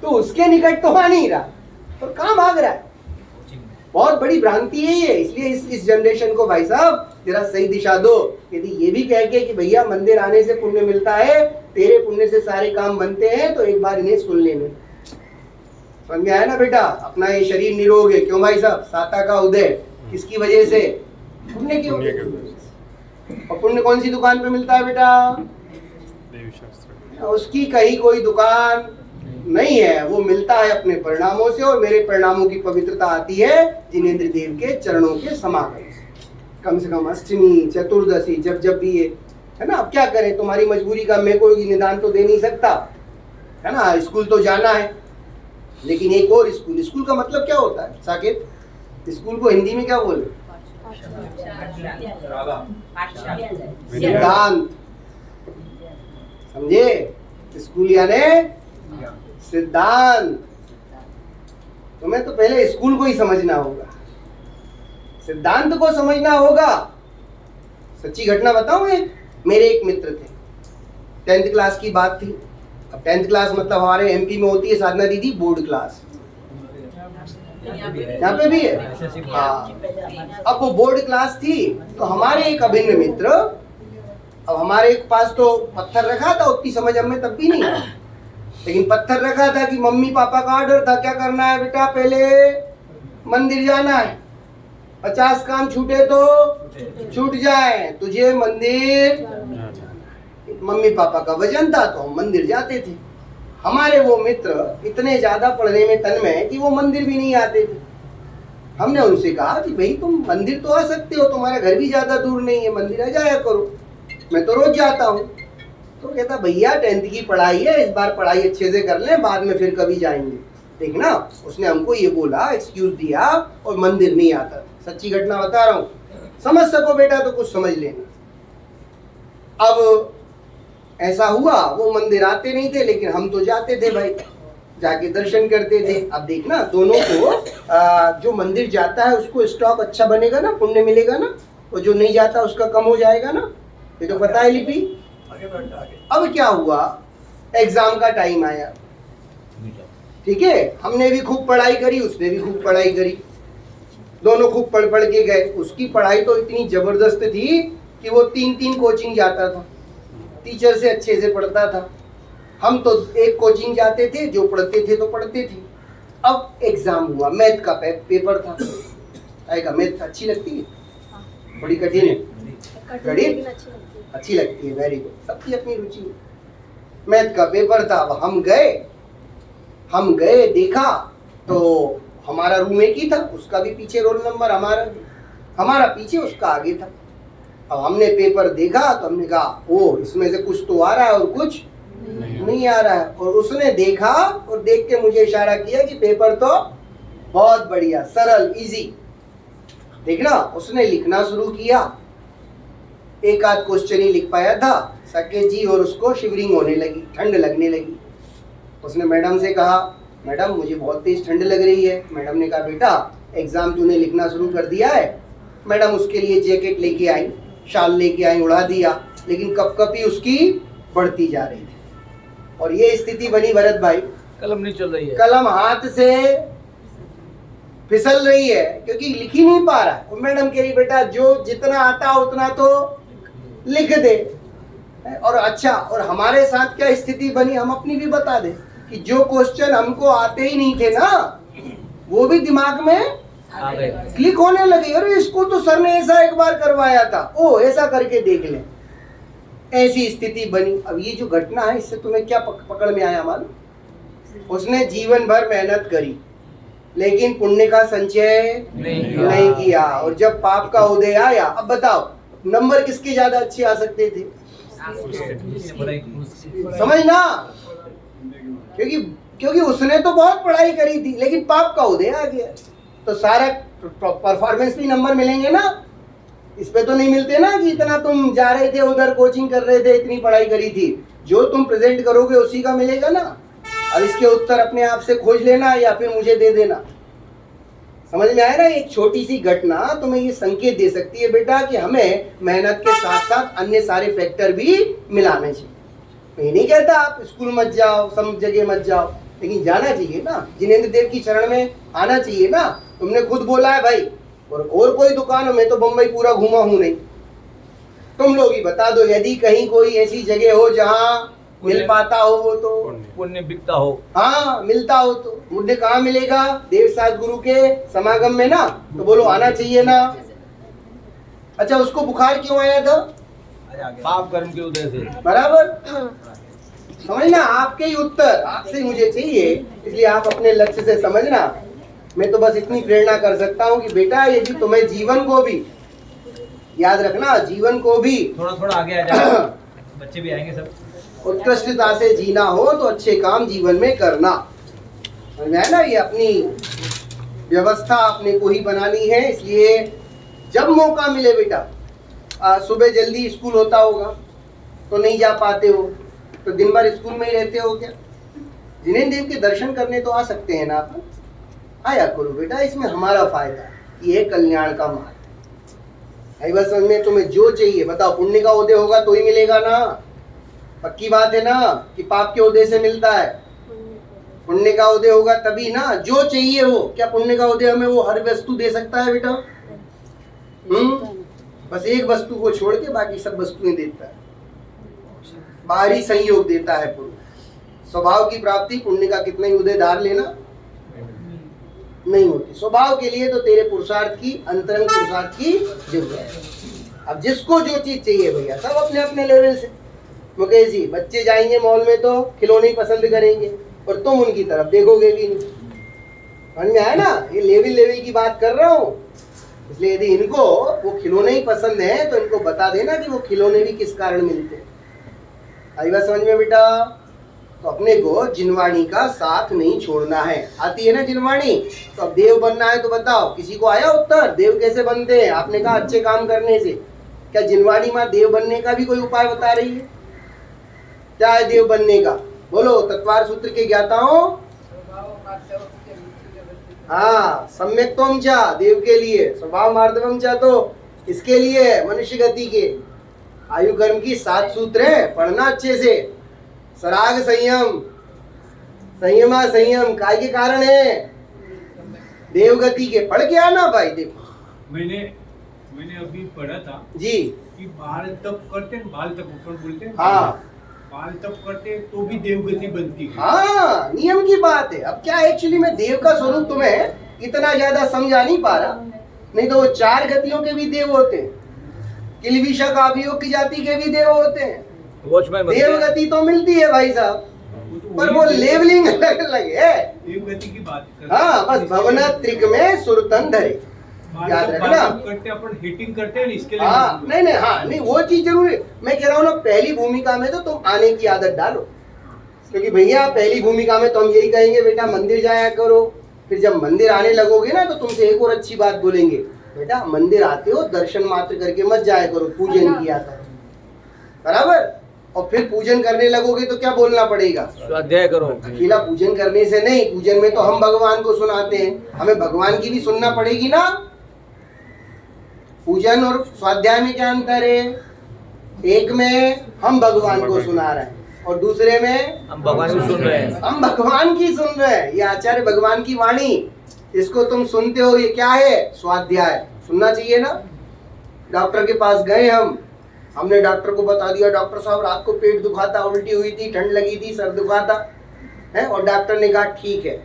तो उसके निकट तो आ नहीं रहा, और कहां भाग रहा है? बहुत बड़ी भ्रांति है ये। इसलिए इस जनरेशन को भाई साहब जरा सही दिशा दो। यदि ये भी कह के कि भैया मंदिर आने से पुण्य मिलता है, तेरे पुण्य से सारे काम बनते हैं, तो एक बार इन्हें सुन लेने। समझ में आया ना बेटा? अपना ये शरीर निरोग है, क्यों भाई साहब? साता का उदय किसकी वजह से? पुण्य की वजह से। और पुण्य कौन सी दुकान पे मिलता है बेटा? उसकी कहीं कोई दुकान नहीं है, वो मिलता है अपने परिणामों से, और मेरे परिणामों की पवित्रता आती है जिनेंद्र देव के चरणों के समागम से। कम से कम अष्टमी चतुर्दशी जब भी ये है ना। अब क्या करें, तुम्हारी मजबूरी का मैं कोई निदान तो दे नहीं सकता, है ना। स्कूल तो जाना है, लेकिन एक और स्कूल का मतलब क्या होता है साकेत? स्कूल को हिंदी में क्या बोले? सिद्धांत, समझे? स्कूल यानी सिद्धांत। तुम्हें तो पहले स्कूल को ही समझना होगा, सिद्धांत को समझना होगा। सच्ची घटना बताऊं, मेरे एक मित्र थे, 10th क्लास की बात थी। अब 10th क्लास मतलब हमारे एमपी में होती है साधना दीदी बोर्ड क्लास, यहाँ पे भी है। हाँ, अब वो बोर्ड क्लास थी, तो हमारे एक अभिन्न मित्र, अब हमारे पास तो पत्थर रखा था, उतनी समझ हमें तब भी नहीं, लेकिन पत्थर रखा था कि मम्मी पापा का ऑर्डर था, क्या करना है बेटा, पहले मंदिर जाना है, 50 काम छूटे तो छूट जाए, तुझे मंदिर। मम्मी पापा का वजन था तो हम मंदिर जाते थे। हमारे वो मित्र इतने ज्यादा पढ़ने में तन्मय कि वो मंदिर भी नहीं आते थे। हमने उनसे कहा कि भाई तुम मंदिर तो आ सकते हो, तुम्हारा घर भी ज्यादा दूर नहीं है, मंदिर आ जाया करो, मैं तो रोज जाता हूँ। तो कहता भैया 10th की पढ़ाई है, इस बार पढ़ाई अच्छे से कर लें, बाद में फिर कभी जाएंगे। देखना, उसने हमको ये बोला, एक्सक्यूज दिया, और मंदिर नहीं आता। सच्ची घटना बता रहा हूँ, समझ सको बेटा तो कुछ समझ लेना। अब ऐसा हुआ, वो मंदिर आते नहीं थे, लेकिन हम तो जाते थे भाई, जाके दर्शन करते थे। अब देखना, दोनों को जो मंदिर जाता है उसको स्टॉक अच्छा बनेगा ना, पुण्य मिलेगा ना, और जो नहीं जाता उसका कम हो जाएगा ना, ये तो पता है लिपि। अब क्या हुआ, एग्जाम का टाइम आया, ठीक है, हमने भी खूब पढ़ाई करी, उसने भी खूब पढ़ाई करी, दोनों खूब पढ़ के गए। उसकी पढ़ाई तो इतनी जबरदस्त थी कि वो 3 कोचिंग जाता था, टीचर से अच्छे से पढ़ता था। हम तो एक कोचिंग जाते थे, जो पढ़ते थे तो पढ़ते थे। अब एग्जाम हुआ, मैथ का पेपर था। आएगा, मैथ अच्छी लगती है, बड़ी कठिन है, गणित अच्छी लगती है, वेरी गुड, सबकी अपनी रुचि है। मैथ का पेपर था, अब हम गए, देखा तो हमारा रूम एक ही था, उसका भी पीछे रोल नंबर, हमारा पीछे, उसका आगे था। अब हमने पेपर देखा तो हमने कहा ओ, इसमें से कुछ तो आ रहा है और कुछ नहीं आ रहा है। और उसने देखा और देख के मुझे इशारा किया कि पेपर तो बहुत बढ़िया, सरल, इजी। देखना, उसने लिखना शुरू किया, एक आध क्वेश्चन ही लिख पाया था साकेत जी, और उसको शिवरिंग होने लगी, ठंड लगने लगी। उसने मैडम से कहा मैडम मुझे बहुत तेज ठंड लग रही है। मैडम ने कहा बेटा एग्जाम तूने लिखना शुरू कर दिया है। मैडम उसके लिए जैकेट लेके आई, शाल लेके आई, उड़ा दिया, लेकिन कपकपी उसकी बढ़ती जा रही थी। और ये स्थिति बनी भरत भाई, कलम नहीं चल रही है, कलम हाथ से फिसल रही है क्योंकि लिख ही नहीं पा रहा। और मैडम कह रही बेटा जो जितना आता उतना तो लिख दे। और अच्छा, और हमारे साथ क्या स्थिति बनी हम अपनी भी बता दें कि जो क्वेश्चन हमको आते ही नहीं थे ना वो भी दिमाग में आ गए। क्लिक होने लगे। अरे इसको तो सर ने ऐसा एक बार करवाया था, ओ ऐसा करके देख ले। ऐसी स्थिति बनी। अब ये जो घटना है इससे तुम्हें क्या पकड़ में आया मालूम? उसने जीवन भर मेहनत करी लेकिन पुण्य का संचय नहीं किया। और जब पाप का उदय आया, अब बताओ नंबर किसके ज्यादा अच्छे आ सकते थे? समझना, क्योंकि उसने तो बहुत पढ़ाई करी थी लेकिन पाप का उदय आ गया तो सारा परफॉर्मेंस भी नंबर मिलेंगे ना। इस पे तो नहीं मिलते ना कि इतना तुम जा रहे थे उधर कोचिंग कर रहे थे, इतनी पढ़ाई करी थी। जो तुम प्रेजेंट करोगे उसी का मिलेगा ना। अब इसके उत्तर अपने आप से खोज लेना या फिर मुझे दे देना। समझ में आया ना? एक छोटी सी घटना तुम्हें ये संकेत दे सकती है बेटा कि हमें मेहनत के साथ साथ अन्य सारे फैक्टर भी मिलाने चाहिए। मैं नहीं कहता आप स्कूल मत जाओ, सब जगह मत जाओ, लेकिन जाना चाहिए ना। जिनेंद्र देव की शरण में आना चाहिए ना। तुमने खुद बोला है भाई, और कोई दुकान में तो बम्बई पूरा घूमा हूं नहीं। तुम लोग ही बता दो यदि कहीं कोई ऐसी जगह हो जहाँ मिल पाता हो वो तो पुण्य बिकता हो। हाँ मिलता हो तो मुझे कहाँ मिलेगा? देव साथ गुरु के समागम में ना। तो बोलो आना चाहिए ना। अच्छा उसको बुखार क्यों आया था? पाप कर्म के उदय से। बराबर समझना। आपके ही उत्तर आपसे मुझे चाहिए, इसलिए आप अपने लक्ष्य से समझना। मैं तो बस इतनी प्रेरणा कर सकता हूँ कि बेटा यदि तुम्हें जीवन को भी याद रखना, जीवन को भी थोड़ा आगे आ जाओ, बच्चे भी आएंगे सब। उत्कृष्टता से जीना हो तो अच्छे काम जीवन में करना है ना। ये अपनी व्यवस्था अपने को ही बनानी है। इसलिए जब मौका मिले बेटा, सुबह जल्दी स्कूल होता होगा तो नहीं जा पाते हो तो दिन भर स्कूल में ही रहते हो क्या? जिनेंद्र देव के दर्शन करने तो आ सकते हैं ना आप? आया करो बेटा, इसमें हमारा फायदा है। ये कल्याण का मार्ग है। बस में तुम्हें जो चाहिए बताओ, पुण्य का उदय होगा तो ही मिलेगा ना। पक्की बात है ना कि पाप के उदय से मिलता है? पुण्य का उदय होगा तभी ना। जो चाहिए वो, क्या पुण्य का उदय हमें वो हर वस्तु दे सकता है बेटा? बस एक वस्तु को छोड़ के बाकी सब वस्तुएं देता है। बाहरी संयोग देता है पुण्य। स्वभाव की प्राप्ति पुण्य का कितना ही उदय धार लेना नहीं होती। स्वभाव के लिए तो तेरे पुरुषार्थ की, अंतरंग पुरुषार्थ की जरूरत है। अब जिसको जो चीज चाहिए भैया, सब अपने अपने लेवल से। मुकेश जी, बच्चे जाएंगे मॉल में तो खिलौने ही पसंद करेंगे और तुम उनकी तरफ देखोगे भी नहीं। समझ में आया ना? ये लेवल की बात कर रहा हूँ। इसलिए यदि इनको वो खिलौने ही पसंद है तो इनको बता देना कि वो खिलौने भी किस कारण मिलते हैं। आई बात समझ में बेटा? तो अपने को जिनवाणी का साथ नहीं छोड़ना है। आती है ना जिनवाणी? तो अब देव बनना है तो बताओ, किसी को आया उत्तर? देव कैसे बनते हैं? आपने कहा अच्छे काम करने से। क्या जिनवाणी माँ देव बनने का भी कोई उपाय बता रही है? क्या है देव बनने का? बोलो तत्वार सूत्र के ज्ञाताओं। हाँ, सम्यक तोम चा देव के लिए, स्वभाव मार्दवम चा तो इसके लिए मनुष्य गति के। आयु कर्म की 7 सूत्र है, पढ़ना अच्छे से। सराग संयम, संयमा संयम काय के कारण है? देवगति के। पढ़ के आना भाई। देखो मैंने अभी पढ़ा था जी कि बाल तप करते हैं, बाल तप ऊपर बोलते हैं। हाँ, बाल तप करते हैं तो भी देवगति बनती है। हाँ नियम की बात है। अब क्या एक्चुअली में देव का स्वरूप तुम्हें इतना ज्यादा समझा नहीं पा रहा। नहीं तो वो 4 गतियों के भी देव होते हैं। किलविषा काव्यों की जाति के भी देव होते हैं। देवगति तो मिलती है भाई साहब, पर वो लेवलिंग अलग अलग है। देवगति की बात कर। हाँ, बस भवना त्रिक में सुरतन धरे, याद रखना। करते अपन हिटिंग करते हैं इसके लिए। हाँ नहीं, हाँ नहीं, वो चीज जरूरी। मैं कह रहा हूँ ना, पहली भूमिका में तो तुम आने की आदत डालो। क्योंकि भैया पहली भूमिका में तो हम यही कहेंगे बेटा मंदिर जाया करो। फिर जब मंदिर आने लगोगे ना तो तुमसे एक और अच्छी बात बोलेंगे, बेटा मंदिर आते हो दर्शन मात्र करके मत जाया करो, पूजन किया करो। बराबर? और फिर पूजन करने लगोगे तो क्या बोलना पड़ेगा? स्वाध्याय करो। अकेला पूजन करने से नहीं, पूजन में तो हम भगवान को सुनाते हैं, हमें भगवान की भी सुनना पड़ेगी ना। पूजन और स्वाध्याय में क्या अंतर है? एक में हम भगवान को सुना रहे हैं और दूसरे में हम भगवान को सुन रहे हैं। हम भगवान की सुन रहे हैं। ये आचार्य भगवान की वाणी, इसको तुम सुनते हो, ये क्या है? स्वाध्याय। सुनना चाहिए ना। डॉक्टर के पास गए हमने डॉक्टर को बता दिया, डॉक्टर साहब रात को पेट दुखा था, उल्टी हुई थी, ठंड लगी थी, सर दुखा था है, और डॉक्टर ने कहा ठीक है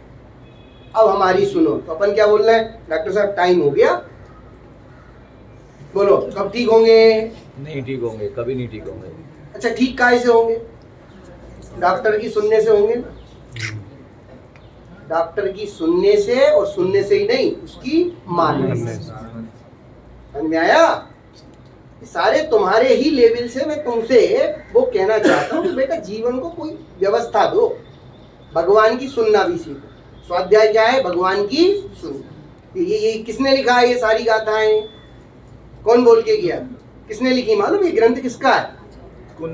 अब हमारी सुनो। तो अपन क्या बोल रहे हैं? डॉक्टर साहब टाइम हो गया, बोलो कब ठीक होंगे? नहीं ठीक होंगे, कभी नहीं ठीक होंगे। अच्छा ठीक काहे से होंगे? डॉक्टर की सुनने से होंगे ना। डॉक्टर की सुनने से, और सुनने से ही नहीं, उसकी मानने से। समझ में आया? सारे तुम्हारे ही लेवल से मैं तुमसे वो कहना चाहता हूँ कि बेटा जीवन को कोई व्यवस्था दो, भगवान की सुनना भी सीखो। स्वाध्याय क्या है? भगवान की सुनना। ये किसने लिखा है? ये सारी गाथाएं कौन बोल के गया? किसने लिखी मालूम? ये ग्रंथ किसका है?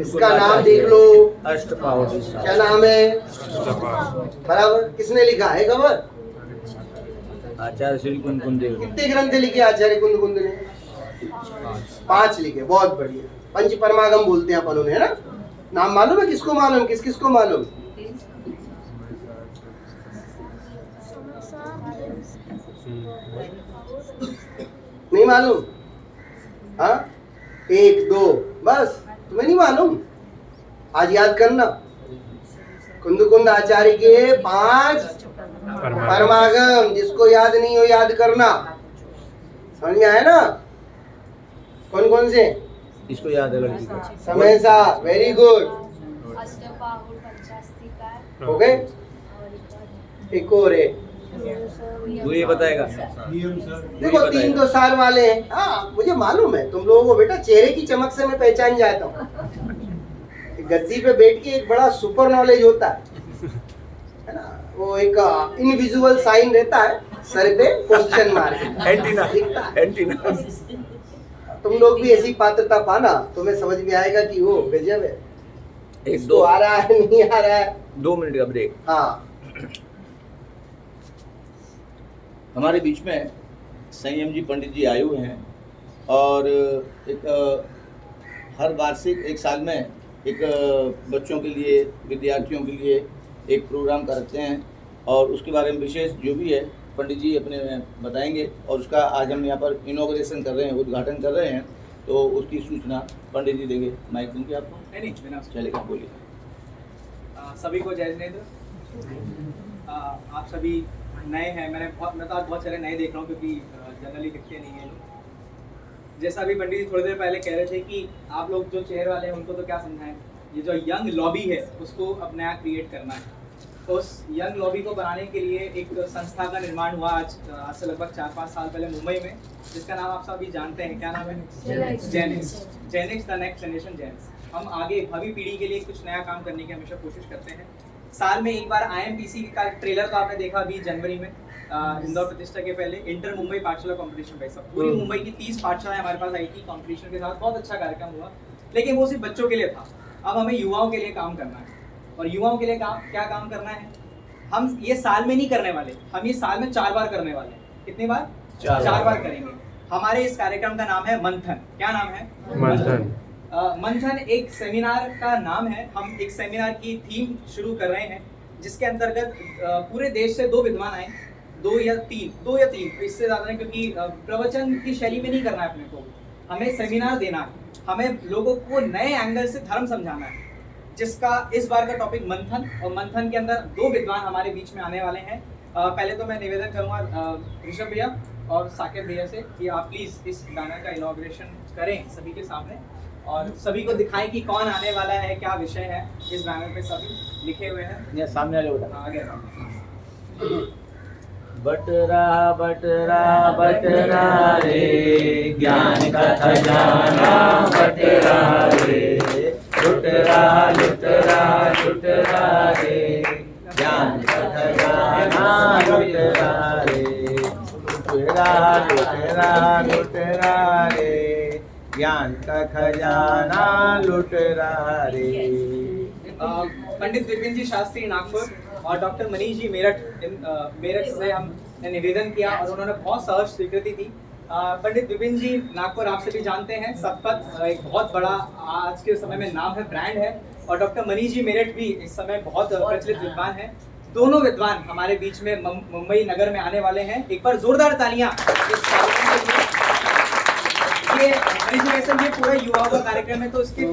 इसका नाम देख लो, अष्टपावती। क्या नाम है? बराबर। किसने लिखा है खबर? आचार्य श्री कुंद देव। कितने ग्रंथ लिखे आचार्य कुंद ने? 5 लिखे। बहुत बढ़िया। पंच परमागम बोलते हैं अपन उन्हें, है ना। नाम मालूम है? किसको मालूम? किस को मालूम? नहीं मालूम? हाँ 1 2 बस, तुम्हें नहीं मालूम? आज याद करना। कुंद आचार्य के 5 परमागम, जिसको याद नहीं हो याद करना। समझ में आया ना? कौन कौन से? इसको याद है लड़की को। समय सा, वेरी गुड। हो गए? एक और है, तू ये बताएगा। नियम सर। देखो 3-2 साल वाले हैं। हाँ मुझे मालूम है तुम लोगों को बेटा, चेहरे की चमक से मैं पहचान जाता हूँ। गद्दी पे बैठ के एक बड़ा सुपर नॉलेज होता है ना, वो एक इनविजिबल साइन रहता है सर पे, क्वेश्चन मार्क, एंटीना। तुम लोग भी ऐसी पात्रता पाना, तुम्हें समझ में आएगा कि वो गजब है। एक दो आ रहा है नहीं आ रहा है। 2 मिनट का ब्रेक। हाँ हमारे बीच में संयम जी पंडित जी आए हुए हैं और एक हर वार्षिक 1 साल में एक बच्चों के लिए, विद्यार्थियों के लिए एक प्रोग्राम करते हैं और उसके बारे में विशेष जो भी है पंडित जी अपने बताएंगे और उसका आज हम यहाँ पर इनॉग्रेशन कर रहे हैं, उद्घाटन कर रहे हैं, तो उसकी सूचना पंडित जी देंगे। माइक दूँगी आपको? नहीं बिना चलेगा, बोलिए। सभी को जय जिनेंद्र। आप सभी नए हैं, मैं तो आज बहुत सारे नए देख रहा हूँ क्योंकि जनरली दिखते नहीं हैं लोग। जैसा अभी पंडित जी थोड़ी देर पहले कह रहे थे कि आप लोग जो चेयर वाले हैं उनको तो क्या समझाएं, ये जो यंग लॉबी है उसको अब नया क्रिएट करना है। तो उस यंग लॉबी को बनाने के लिए एक संस्था का निर्माण हुआ आज से लगभग 4-5 साल पहले मुंबई में, जिसका नाम आप सभी जानते हैं। क्या नाम है? जेनिक्स, द नेक्स्ट जनरेशन जेनिक्स। हम आगे भावी पीढ़ी के लिए कुछ नया काम करने की हमेशा कोशिश करते हैं। साल में एक बार IMPC का ट्रेलर तो आपने देखा अभी जनवरी में, इंदौर प्रतिष्ठा के पहले इंटर मुंबई पाठशाला कंपटीशन भाई सब पूरी मुंबई की 30 पाठशालाएं हमारे पास आई थी कंपटीशन के साथ। बहुत अच्छा कार्यक्रम हुआ, लेकिन वो सिर्फ बच्चों के लिए था। अब हमें युवाओं के लिए काम करना है। और युवाओं के लिए क्या काम करना है? हम ये साल में नहीं करने वाले, हम ये साल में 4 बार करने वाले हैं। कितनी बार? 4 बार करेंगे। हमारे इस कार्यक्रम का नाम है मंथन। क्या नाम है? मंथन। मंथन एक सेमिनार का नाम है। हम एक सेमिनार की थीम शुरू कर रहे हैं जिसके अंतर्गत पूरे देश से 2 विद्वान आए, 2 या 3, इससे ज़्यादा नहीं, क्योंकि प्रवचन की शैली में नहीं करना है अपने को, हमें सेमिनार देना है, हमें लोगों को नए एंगल से धर्म समझाना है, जिसका इस बार का टॉपिक मंथन। और मंथन के अंदर 2 विद्वान हमारे बीच में आने वाले हैं। पहले तो मैं निवेदन करूँगा ऋषभ भैया और साकेत भैया से कि आप प्लीज़ इस बैनर का इनॉग्रेशन करें सभी के सामने और सभी को दिखाएं कि कौन आने वाला है, क्या विषय है। इस बैनर पे सभी लिखे हुए हैं। ये सामने वाले बता। आगे बटरा बटरा बटरा रे, ज्ञान का खजाना बटरा रे, लुटरा लुटरा लुटरा रे, ज्ञान का खजाना लुटरा रे, लुटरा लुटरा लुटरा रे, ज्ञान का खजाना लुट रहा रे। पंडित विपिन जी शास्त्री नागपुर और डॉक्टर मनीष जी मेरठ से हमने निवेदन किया और उन्होंने बहुत सहर्ष स्वीकृति दी। पंडित विपिन जी नागपुर आप सभी जानते हैं, सतपथ एक बहुत बड़ा आज के समय में नाम है, ब्रांड है। और डॉक्टर मनीष जी मेरठ भी इस समय बहुत प्रचलित विद्वान हैं। दोनों विद्वान हमारे बीच में मुंबई नगर में आने वाले हैं। एक बार जोरदार तालियां इस कार्यक्रम के लिए। ये पूरा युवाओं का कार्यक्रम है, तो इसके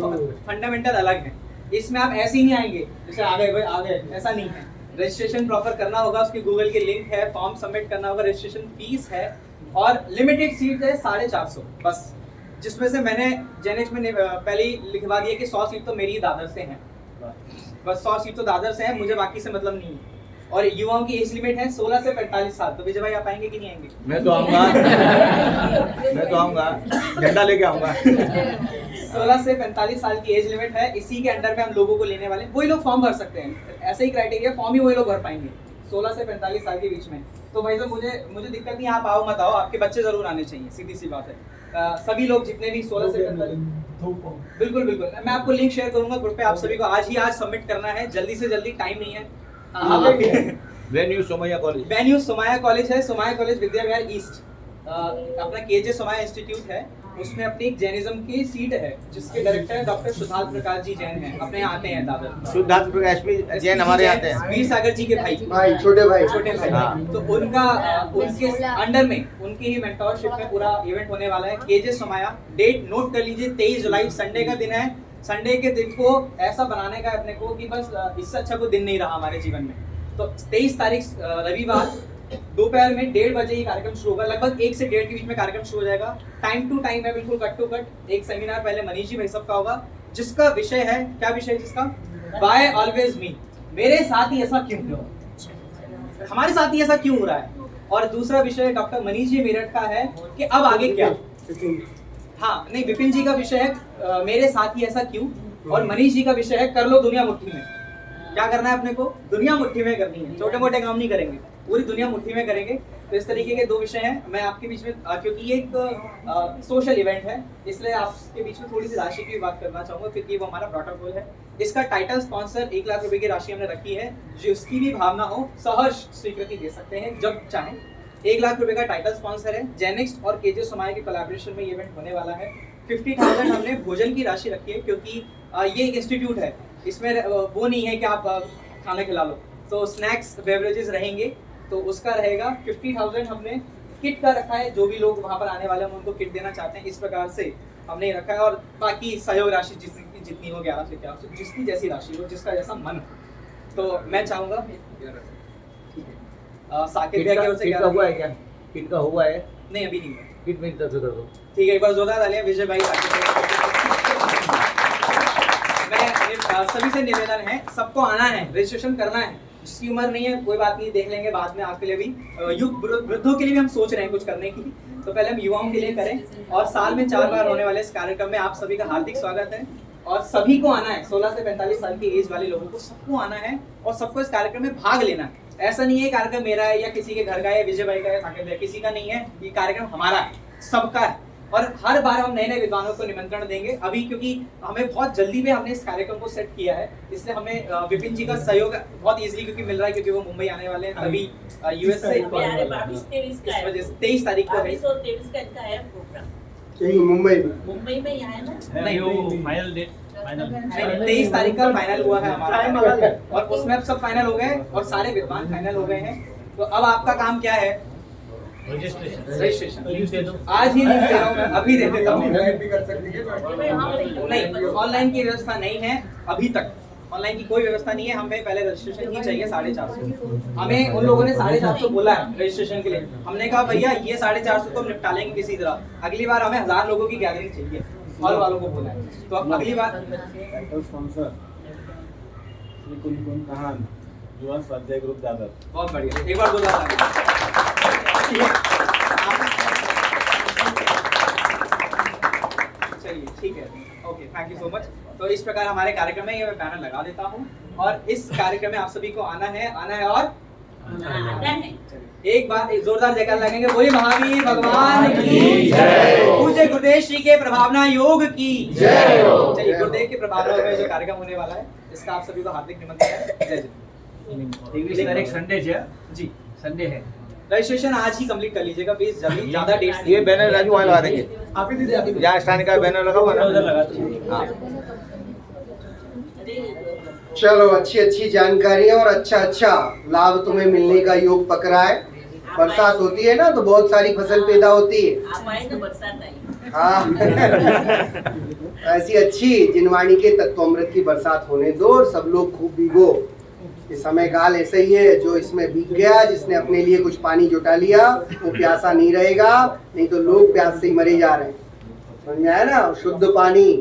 फंडामेंटल अलग है। इसमें आप ऐसे ही नहीं आएंगे जैसे आगे ऐसा नहीं है। रजिस्ट्रेशन प्रॉपर करना होगा, उसकी गूगल के लिंक है, फॉर्म सबमिट करना होगा, रजिस्ट्रेशन फीस है और लिमिटेड सीट है 450 बस, जिसमें से मैंने जेनेक्स में पहले ही लिखवा दिया कि 100 सीट तो मेरी दादर से हैं, बस 100 सीट तो दादर से है, मुझे बाकी से मतलब नहीं है। और युवाओं की एज लिमिट है 16 से 45 साल। तो विजय भाई आप आएंगे कि नहीं आएंगे? मैं तो आऊंगा, झंडा लेके आऊंगा। 16 से 45 साल की एज लिमिट है, इसी के अंडर में हम लोगों को लेने वाले हैं। वही लोग फॉर्म भर सकते हैं, ऐसे ही क्राइटेरिया, फॉर्म ही वही लोग भर पाएंगे 16 से 45 साल के बीच में। तो भाई तो मुझे दिक्कत नहीं, आप आओ मत आओ, आपके बच्चे जरूर आने चाहिए, सीधी सी बात है। सभी लोग जितने भी 16 से 45, बिल्कुल मैं आपको लिंक शेयर करूंगा ग्रुप पे, आप सभी को आज सबमिट करना है, जल्दी से जल्दी, टाइम नहीं है। Venue Somaiya college, venue Somaiya college है, सोमैया कॉलेज विद्या विहार ईस्ट, अपना केजे सोमैया इंस्टीट्यूट है, उसमें अपनी एक जैनिज्म की सीट है, जिसके डायरेक्टर डॉक्टर सुधार्थ प्रकाश जी जैन हैं, अपने यहाँ आते हैं दादर। सुधार्थ प्रकाश भी जैन हमारे आते हैं, वीर सागर जी के भाई छोटे भाई हाँ। तो उनके अंडर में उनकी ही मेंटोरशिप में पूरा इवेंट होने वाला है। केजे सोमैया, डेट नोट कर लीजिए, 23 जुलाई संडे का दिन है। संडे के दिन को ऐसा बनाने का अपने को कि बस इससे अच्छा कोई दिन नहीं रहा हमारे जीवन में। तो 23 तारीख रविवार दोपहर में 1:30 बजे ये कार्यक्रम शुरू होगा, लगभग 1 से 1:30 के बीच में कार्यक्रम शुरू हो जाएगा। टाइम टू टाइम है, बिल्कुल कट टू कट। एक सेमिनार पहले मनीष जी भाई साहब का होगा, जिसका विषय है, क्या विषय जिसका, वाई ऑलवेज मी, मेरे साथ ही ऐसा क्यों हो, हमारे साथ ही ऐसा क्यों हो रहा है। और दूसरा विषय डॉक्टर मनीष जी मेरठ का है कि अब आगे क्या। हाँ नहीं, विपिन जी का विषय है मेरे साथ ही ऐसा क्यों, और मनीष जी का विषय है कर लो दुनिया मुट्ठी में। क्या करना है अपने को, दुनिया मुट्ठी में करनी है, छोटे मोटे काम नहीं करेंगे, पूरी दुनिया मुट्ठी में करेंगे। तो इस तरीके के दो विषय हैं। मैं आपके बीच में, क्योंकि ये एक सोशल इवेंट है, इसलिए आपके बीच में थोड़ी सी राशि की बात करना चाहूंगा, क्योंकि वो हमारा प्रोटोकॉल है। इसका टाइटल स्पॉन्सर 1 लाख रुपए की राशि हमने रखी है, जिसकी भी भावना हो सहर्ष स्वीकृति दे सकते हैं जब चाहें। 1 लाख रुपए का टाइटल स्पॉन्सर है। जेनेक्स और केजे सोमैया के कोलैबोरेशन में ये इवेंट होने वाला है। 50,000 हमने भोजन की राशि रखी है, क्योंकि ये एक इंस्टीट्यूट है, इसमें वो नहीं है कि आप खाना खिला लो, तो स्नैक्स बेवरेजेस रहेंगे, तो उसका रहेगा। 50,000 हमने किट का रखा है, जो भी लोग वहाँ पर आने वाले हैं उनको किट देना चाहते हैं, इस प्रकार से हमने रखा है। और बाकी सहयोग राशि जितनी हो, 11 से 11, जिसकी जैसी राशि हो, जिसका जैसा मन हो। तो मैं चाहूँगा साकिब भैया की ओर से किट का हुआ है क्या? किट का हुआ है? नहीं, अभी नहीं हुआ। किट मेरी तरफ से कर दो। ठीक है, एक बार जोरदार तालियां विजय भाई। मैं सभी से निवेदन है, सबको आना है, रजिस्ट्रेशन करना है। जिसकी उम्र नहीं है कोई बात नहीं, देख लेंगे बाद में, आपके लिए भी। युग वृद्धों के लिए भी हम सोच रहे हैं कुछ करने की, तो पहले हम युवाओं के लिए करें। और साल में 4 बार होने वाले इस कार्यक्रम में आप सभी का हार्दिक स्वागत है। और सभी को आना है, 16 से 45 साल की एज वाले लोगों को सबको आना है और सबको इस कार्यक्रम में भाग लेना है। ऐसा नहीं है कार्यक्रम मेरा है या किसी के घर का है, विजय भाई का है, साकिब भाई, किसी का नहीं है। ये कार्यक्रम हमारा है, सबका है। और हर बार हम नए नए विद्वानों को निमंत्रण देंगे। अभी क्योंकि हमें बहुत जल्दी में हमने इस कार्यक्रम को सेट किया है, इसलिए हमें विपिन जी का सहयोग बहुत इजीली क्योंकि मिल रहा है, क्योंकि वो मुंबई आने वाले हैं, तभी यूएस से इस वजह से 23 तारीख को है मुंबई में यहाँ है ना। नहीं, वो फाइनल डेट 23 तारीख का फाइनल हुआ है हमारा, और उसमें अब सब फाइनल हो गए और सारे विद्वान फाइनल हो गए हैं। तो अब आपका काम क्या है, रजिस्ट्रेशन। आज ही लिंक दे रहा हूँ मैं, अभी दे देता हूँ। नहीं, ऑनलाइन की व्यवस्था नहीं है अभी तक, ऑनलाइन की कोई व्यवस्था नहीं है। हमें पहले रजिस्ट्रेशन ही चाहिए 450। हमें उन लोगों ने 450 बोला है रजिस्ट्रेशन के लिए। हमने कहा भैया ये 450 को हम निपटा लेंगे किसी तरह, अगली बार हमें 1000 लोगों की गैदरिंग चाहिए, हॉल वालों को बोला है। तो अब अगली बार स्वाध्याय ग्रुप दादर। बहुत बढ़िया, एक बार बोला चलिए, ठीक है, okay, thank you so much. तो इस प्रकार हमारे कार्यक्रम में ये मैं बैनर लगा देता हूँ, और इस कार्यक्रम में आप सभी को आना है और एक बात एक जोरदार जयकार लगेंगे, बोलिए महावीर भगवान की जय, पूज्य गुरुदेव श्री के प्रभावना योग की जय हो। चलिए गुरुदेव के प्रभावना में जो कार्यक्रम होने वाला है इसका आप सभी को हार्दिक निमंत्रण है। जय जय। तारीख संडे है जी संडे है। रजिस्ट्रेशन आज ही कंप्लीट कर लीजिएगा प्लीज, जल्दी ज्यादा डेट्स ये बैनर राजू वहाँ लगा देंगे, आप ही दीजिए, आप ही दीजिए। जहाँ स्थान का बैनर लगा हुआ उधर ना। लगा दीजिए। हाँ। चलो, अच्छी अच्छी जानकारियां और अच्छा अच्छा लाभ तुम्हें मिलने का योग पकड़ा है। बरसात होती है ना तो बहुत सारी फसल पैदा होती है। आप आए तो बरसात आई। हाँ ऐसी अच्छी जिनवाणी के तत्वामृत की बरसात होने दो और सब लोग खूब भीगो। ये समय काल ऐसा ही है, जो इसमें भीग गया, जिसने अपने लिए कुछ पानी जुटा लिया वो प्यासा नहीं रहेगा, नहीं तो लोग प्यास से ही मरे जा रहे हैं। समझ में आया ना? शुद्ध पानी,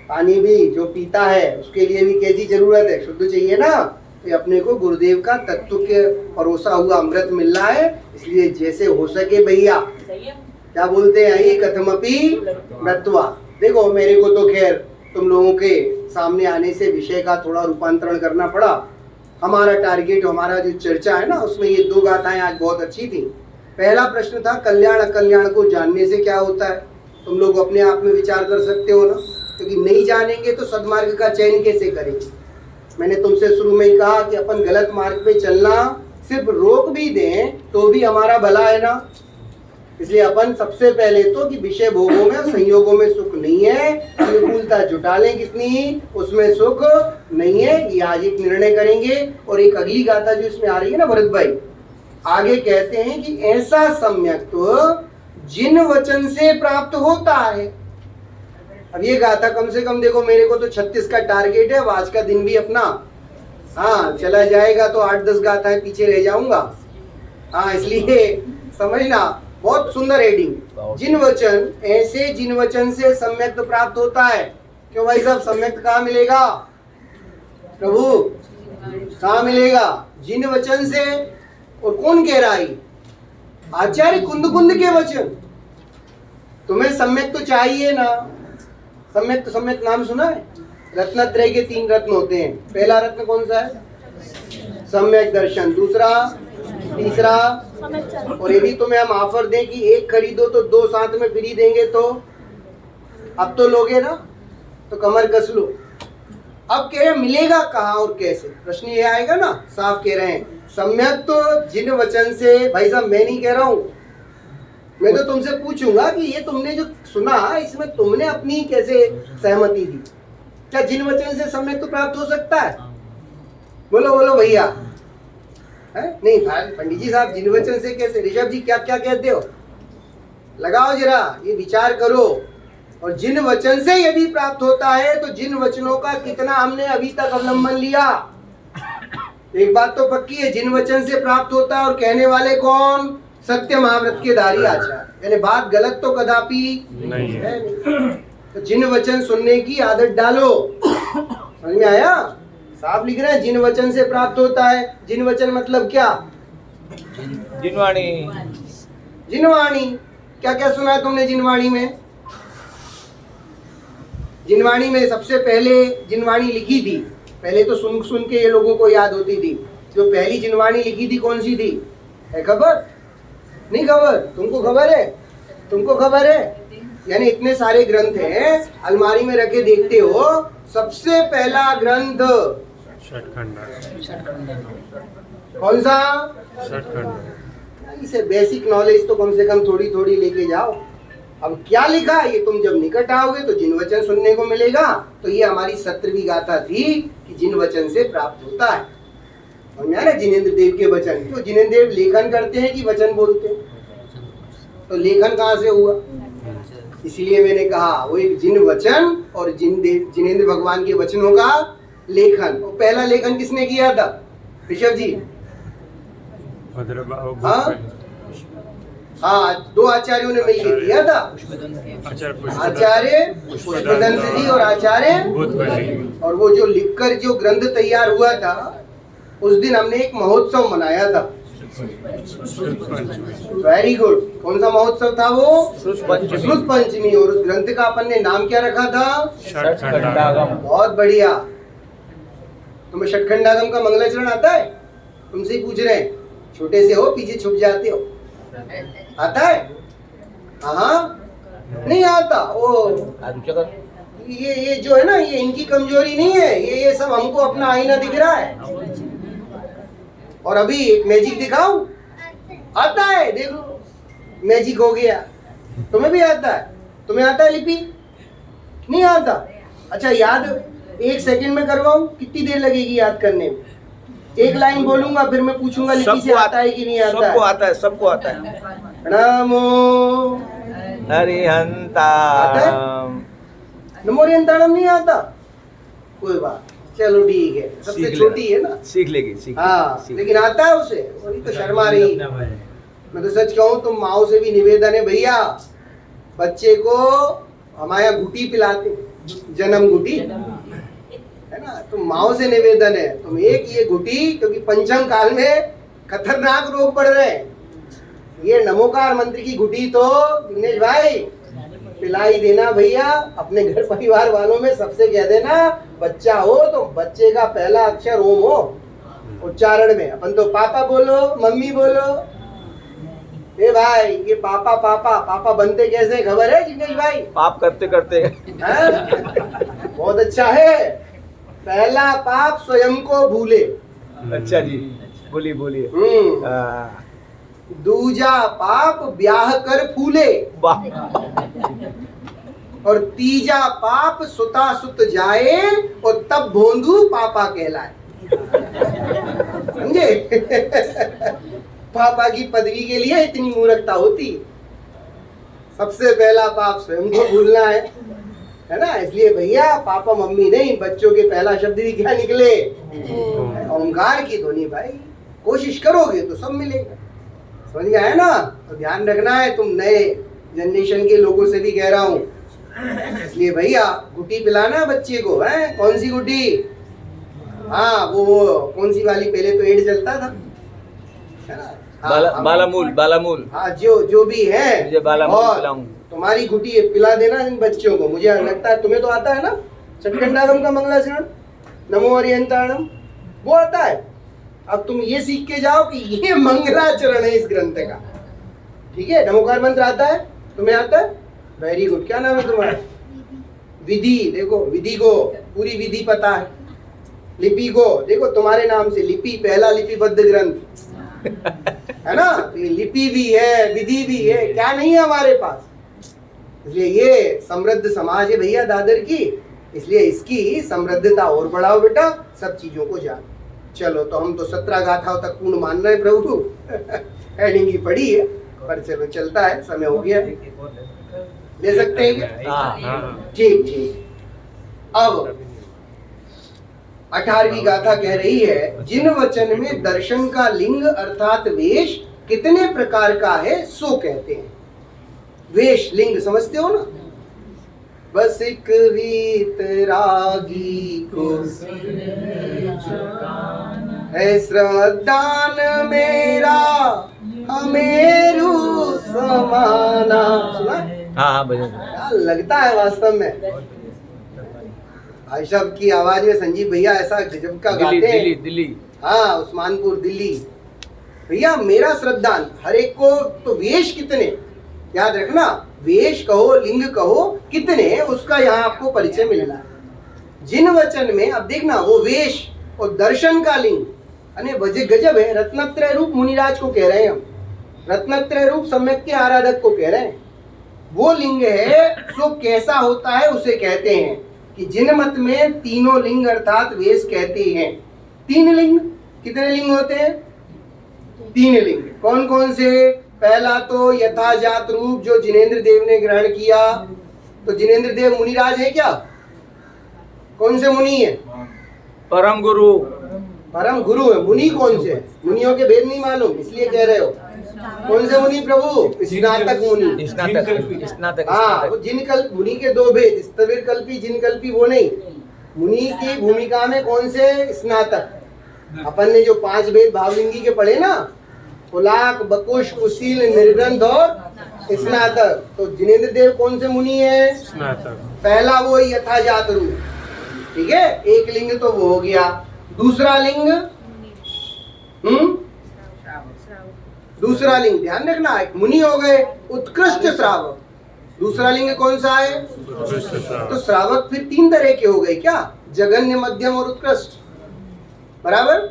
पानी भी जो पीता है उसके लिए भी कैसी जरूरत है, शुद्ध चाहिए ना। तो अपने को गुरुदेव का तत्व के परोसा हुआ अमृत मिल रहा है, इसलिए जैसे हो सके भैया, क्या बोलते हैं, ये कथमपि मृत्वा। देखो मेरे को तो खैर तुम लोगों के सामने आने से विषय का थोड़ा रूपांतरण करना पड़ा। हमारा टारगेट, हमारा जो चर्चा है ना, उसमें ये 2 गाथाएं आज बहुत अच्छी थी। पहला प्रश्न था कल्याण अकल्याण को जानने से क्या होता है। तुम लोग अपने आप में विचार कर सकते हो ना, क्योंकि नहीं जानेंगे तो सदमार्ग का चयन कैसे करेंगे। मैंने तुमसे शुरू में ही कहा कि अपन गलत मार्ग पे चलना सिर्फ रोक भी दें तो भी हमारा भला है ना। इसलिए अपन सबसे पहले तो कि विषय भोगों में संयोगों में सुख नहीं है, अनुकूलता जुटा लें कितनी, उसमें सुख नहीं है, ये आज एक निर्णय करेंगे। और एक अगली गाथा जो इसमें आ रही है ना भरत भाई, आगे कहते हैं कि ऐसा सम्यक तो जिन वचन से प्राप्त होता है। अब ये गाथा कम से कम देखो, मेरे को तो 36 का टारगेट है, आज का दिन भी अपना हाँ चला जाएगा तो 8-10 गाथाएं पीछे रह जाऊंगा। हाँ इसलिए समझना, बहुत सुंदर हेडिंग। जिन वचन, ऐसे जिन वचन से सम्यक प्राप्त होता है। क्यों भाई साहब, सम्यक कहाँ मिलेगा प्रभु, कहाँ मिलेगा? जिन वचन से। और कौन कह रहा है? आचार्य कुंद के वचन। तुम्हें सम्यक तो चाहिए ना। सम्यक नाम सुना है? रत्नत्रय के 3 रत्न होते हैं। पहला रत्न कौन सा है? सम्यक दर्शन। दूसरा, तीसरा, और यदि तुम्हें हम ऑफर दें कि 1 खरीदो तो 2 साथ में फ्री देंगे तो अब तो लोगे ना, तो कमर कस लो। अब कह रहे मिलेगा कहाँ और कैसे, प्रश्न ये आएगा ना। साफ कह रहे हैं सम्यक तो जिन वचन से। भाई साहब मैं नहीं कह रहा हूँ, मैं तो तुमसे पूछूंगा कि ये तुमने जो सुना इसमें तुमने अपनी कैसे सहमति दी। क्या जिन वचन से सम्यक तो प्राप्त हो सकता है? बोलो बोलो भैया। है नहीं पंडित जी साहब, जिन वचन से कैसे? ऋषभ जी क्या क्या कहते हो? लगाओ जरा, ये विचार करो। और जिन वचन से यदि प्राप्त होता है तो जिन वचनों का कितना हमने अभी तक अवलंबन लिया। एक बात तो पक्की है, जिन वचन से प्राप्त होता है। और कहने वाले कौन? सत्य महाव्रत के धारी आचार्य। यानी बात गलत तो कदापि नहीं है। तो जिन वचन सुनने की आदत डालो। समझ में आया? साफ लिख रहे हैं जिन वचन से प्राप्त होता है। जिन वचन मतलब क्या? जिनवाणी। जिनवाणी। क्या क्या सुना है तुमने जिनवाणी में? जिनवाणी में सबसे पहले जिनवाणी लिखी थी, पहले तो सुन सुन के ये लोगों को याद होती थी। जो पहली जिनवाणी लिखी थी कौन सी थी? है खबर? नहीं खबर? तुमको खबर है? तुमको खबर है? यानी इतने सारे ग्रंथ हैं, अलमारी में रखे देखते हो, सबसे पहला ग्रंथ कौन सा? इसे बेसिक नॉलेज तो कम से कम थोड़ी थोड़ी लेके जाओ। अब क्या लिखा ये तुम जब निकट आओगे तो जिन वचन सुनने को मिलेगा। तो ये हमारी 17वीं गाथा थी कि जिन वचन से प्राप्त होता है। और जिनेंद्र देव के वचन, तो जिनेंद्र देव लेखन करते हैं कि वचन बोलते हैं? तो लेखन कहाँ से हुआ? इसलिए मैंने कहा वो एक जिन वचन और जिनेंद्र भगवान के वचनों का लेखन। और पहला लेखन किसने किया था? ऋषभ जी। हाँ 2 आचार्यों ने मिलकर किया था, आचार्य पुष्पदंत जी और आचार्य। और वो जो लिखकर जो ग्रंथ तैयार हुआ था, उस दिन हमने एक महोत्सव मनाया था। Very good. कौन सा महोत्सव था वो? श्रुत पंचमी। और उस ग्रंथ का अपन ने नाम क्या रखा था? षट्खंडागम। बहुत बढ़िया। तुम्हें षट्खंडागम का मंगलाचरण आता है? तुमसे ही पूछ रहे हैं, छोटे से हो पीछे छुप जाते हो। आता है? हाँ नहीं आता। ओ ये जो है ना, ये इनकी कमजोरी नहीं है, ये सब हमको अपना आईना दिख रहा है। और अभी एक मैजिक दिखाऊं? आता है, देखो मैजिक हो गया। तुम्हें भी आता है? तुम्हें आता है लिपि? नहीं आता? अच्छा याद 1 सेकंड में करवाऊं? कितनी देर लगेगी याद करने में? एक लाइन बोलूंगा फिर मैं पूछूंगा लिपि से आता है कि नहीं आता है? सबको आता है, सबको आता है। नमो हरिहंता नमो हरिहंताणम नहीं आता? कोई बात, चलो ठीक है, सबसे सीख छोटी है ना। सीख लेगी, सीख हाँ सीख। लेकिन आता है उसे, वही तो शर्मा रही। मैं तो सच कहूँ तो माओ से भी निवेदन है भैया, बच्चे को हमारे यहाँ घुटी पिलाते, जन्म घुटी है ना, तो माओ से निवेदन है तुम एक ये घुटी, क्योंकि पंचम काल में खतरनाक रोग बढ़ रहे हैं, ये नमोकार मंत्र की घुटी तो दिनेश भाई पिलाई देना भैया। अपने घर परिवार वालों में सबसे कह देना, बच्चा हो तो बच्चे का पहला अक्षर ओम हो उच्चारण में। अपन तो पापा बोलो, मम्मी बोलो। ए भाई ये पापा पापा पापा बनते कैसे खबर है जिग्नेश भाई? पाप करते करते बहुत अच्छा है। पहला पाप स्वयं को भूले। अच्छा जी, बोलिए बोलिए। दूजा पाप ब्याह कर फूले। वाह। और तीजा पाप सुता सुत जाए और तब भोंदू पापा कहलाए। समझे? पापा की पदवी के लिए इतनी मूर्खता होती। सबसे पहला पाप स्वयं को भूलना है ना। इसलिए भैया पापा मम्मी नहीं, बच्चों के पहला शब्द भी क्या निकले? ओंकार की ध्वनि। भाई कोशिश करोगे तो सब मिलेगा। समझ में आया ना? तो ध्यान रखना है, तुम नए जनरेशन के लोगों से भी कह रहा हूँ। इसलिए भैया गुटी पिलाना बच्चे को। है कौन सी गुटी? हाँ वो कौन सी वाली? पहले तो एड चलता था, है ना? बालामूल, बालामूल। हाँ जो भी है, मुझे बालामूल पिलाऊं। तुम्हारी गुटी पिला देना इन बच्चों को। मुझे लगता है तुम्हें तो आता है ना चटकंडागम का मंगलाचरण, नमो हरिहंताणम, वो आता है। अब तुम ये सीख के जाओ कि ये मंगलाचरण है इस ग्रंथ का। ठीक है? नमोकार मंत्र आता है? तुम्हें आता है? Very good. क्या नाम है तुम्हारा? विधि। देखो विधि को पूरी विधि पता है। लिपि को देखो तुम्हारे नाम से लिपि, पहला लिपिबद्ध ग्रंथ है ना। तो ये लिपि भी है, विधि भी है, क्या नहीं है हमारे पास। इसलिए ये समृद्ध समाज है भैया दादर की। इसलिए इसकी समृद्धता और बढ़ाओ बेटा, सब चीजों को जानो। चलो तो हम तो 17 गाथाओं तक पूर्ण मान रहे हैं प्रभु। हेडिंग ही पड़ी है पर चलो चलता है, समय हो गया। ले सकते हैं क्या? ठीक ठीक। अब 18वीं गाथा कह रही है, जिन वचन में दर्शन का लिंग अर्थात वेश कितने प्रकार का है सो कहते हैं। वेश लिंग समझते हो ना? बस एक वीतरागी को है श्रद्धान मेरा अमेरु समाना। सुना? हाँ भजन क्या लगता है वास्तव में। भाई साहब की आवाज में संजीव भैया ऐसा गजब का गाते हैं। दिल्ली दिल्ली। हाँ उस्मानपुर दिल्ली। भैया मेरा श्रद्धान हर एक को। तो वेश कितने याद रखना, वेश कहो लिंग कहो कितने, उसका यहाँ आपको परिचय मिलना है। जिन वचन में अब देखना वो वेश और दर्शन का लिंग अने वजह गजब है। रत्नत्रय रूप मुनिराज को कह रहे हैं हम, रत्नत्रय रूप सम्यक के आराधक को कह रहे हैं। वो लिंग है सो कैसा होता है उसे कहते हैं कि जिन मत में तीनों लिंग अर्थात वेश कहते हैं। 3 लिंग। कितने लिंग होते हैं? 3 लिंग। कौन कौन से? पहला तो यथाजात रूप जो जिनेंद्र देव ने ग्रहण किया। तो जिनेंद्र देव मुनिराज है क्या? कौन से मुनि है? परम गुरु। परम गुरु है। मुनि कौन से? मुनियों के भेद नहीं मालूम इसलिए कह रहे हो। कौन से मुनि प्रभु? स्नातक मुनि। स्नातक। हाँ वो जिन कल्प मुनि के 2 भेद, स्थविर कल्पी जिन कल्पी वो नहीं। मुनि की भूमिका में कौन से? स्नातक। अपन ने जो 5 भेद भावलिंगी के पढ़े ना, कुलाक बकुश कुशील निर्ग्रंथ और स्नातक। तो जिनेंद्र देव कौन से मुनि है? स्नातक। पहला वो यथाजात रूप। ठीक है, एक लिंग तो वो हो गया। दूसरा लिंग दूसरा लिंग ध्यान रखना, एक मुनि हो गए उत्कृष्ट श्रावक, दूसरा लिंग कौन सा है? तो श्रावक फिर 3 तरह के हो गए क्या? जघन्य, मध्यम और उत्कृष्ट, बराबर।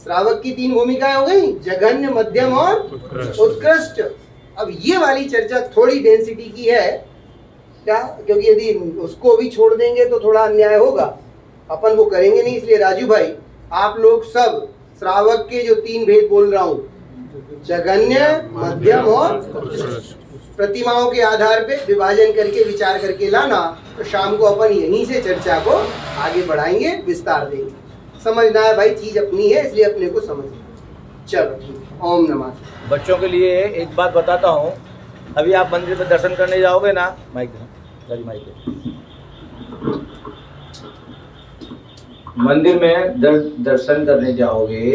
श्रावक की 3 भूमिकाएं हो गई, जघन्य, मध्यम और उत्कृष्ट। अब ये वाली चर्चा थोड़ी डेंसिटी की है क्या, क्योंकि यदि उसको भी छोड़ देंगे तो थोड़ा अन्याय होगा, अपन वो करेंगे नहीं। इसलिए राजू भाई आप लोग सब श्रावक के जो 3 भेद बोल रहा हूं, जघन्य, मध्यम और प्रतिमाओं के आधार पे विभाजन करके विचार करके लाना, तो शाम को अपन यहीं से चर्चा को आगे बढ़ाएंगे, विस्तार देंगे। समझना है भाई, चीज अपनी है इसलिए अपने को समझना। चलो ठीक, ओम नमः। बच्चों के लिए एक बात बताता हूँ, अभी आप मंदिर में दर्शन करने जाओगे ना, माइक मंदिर में दर्शन करने जाओगे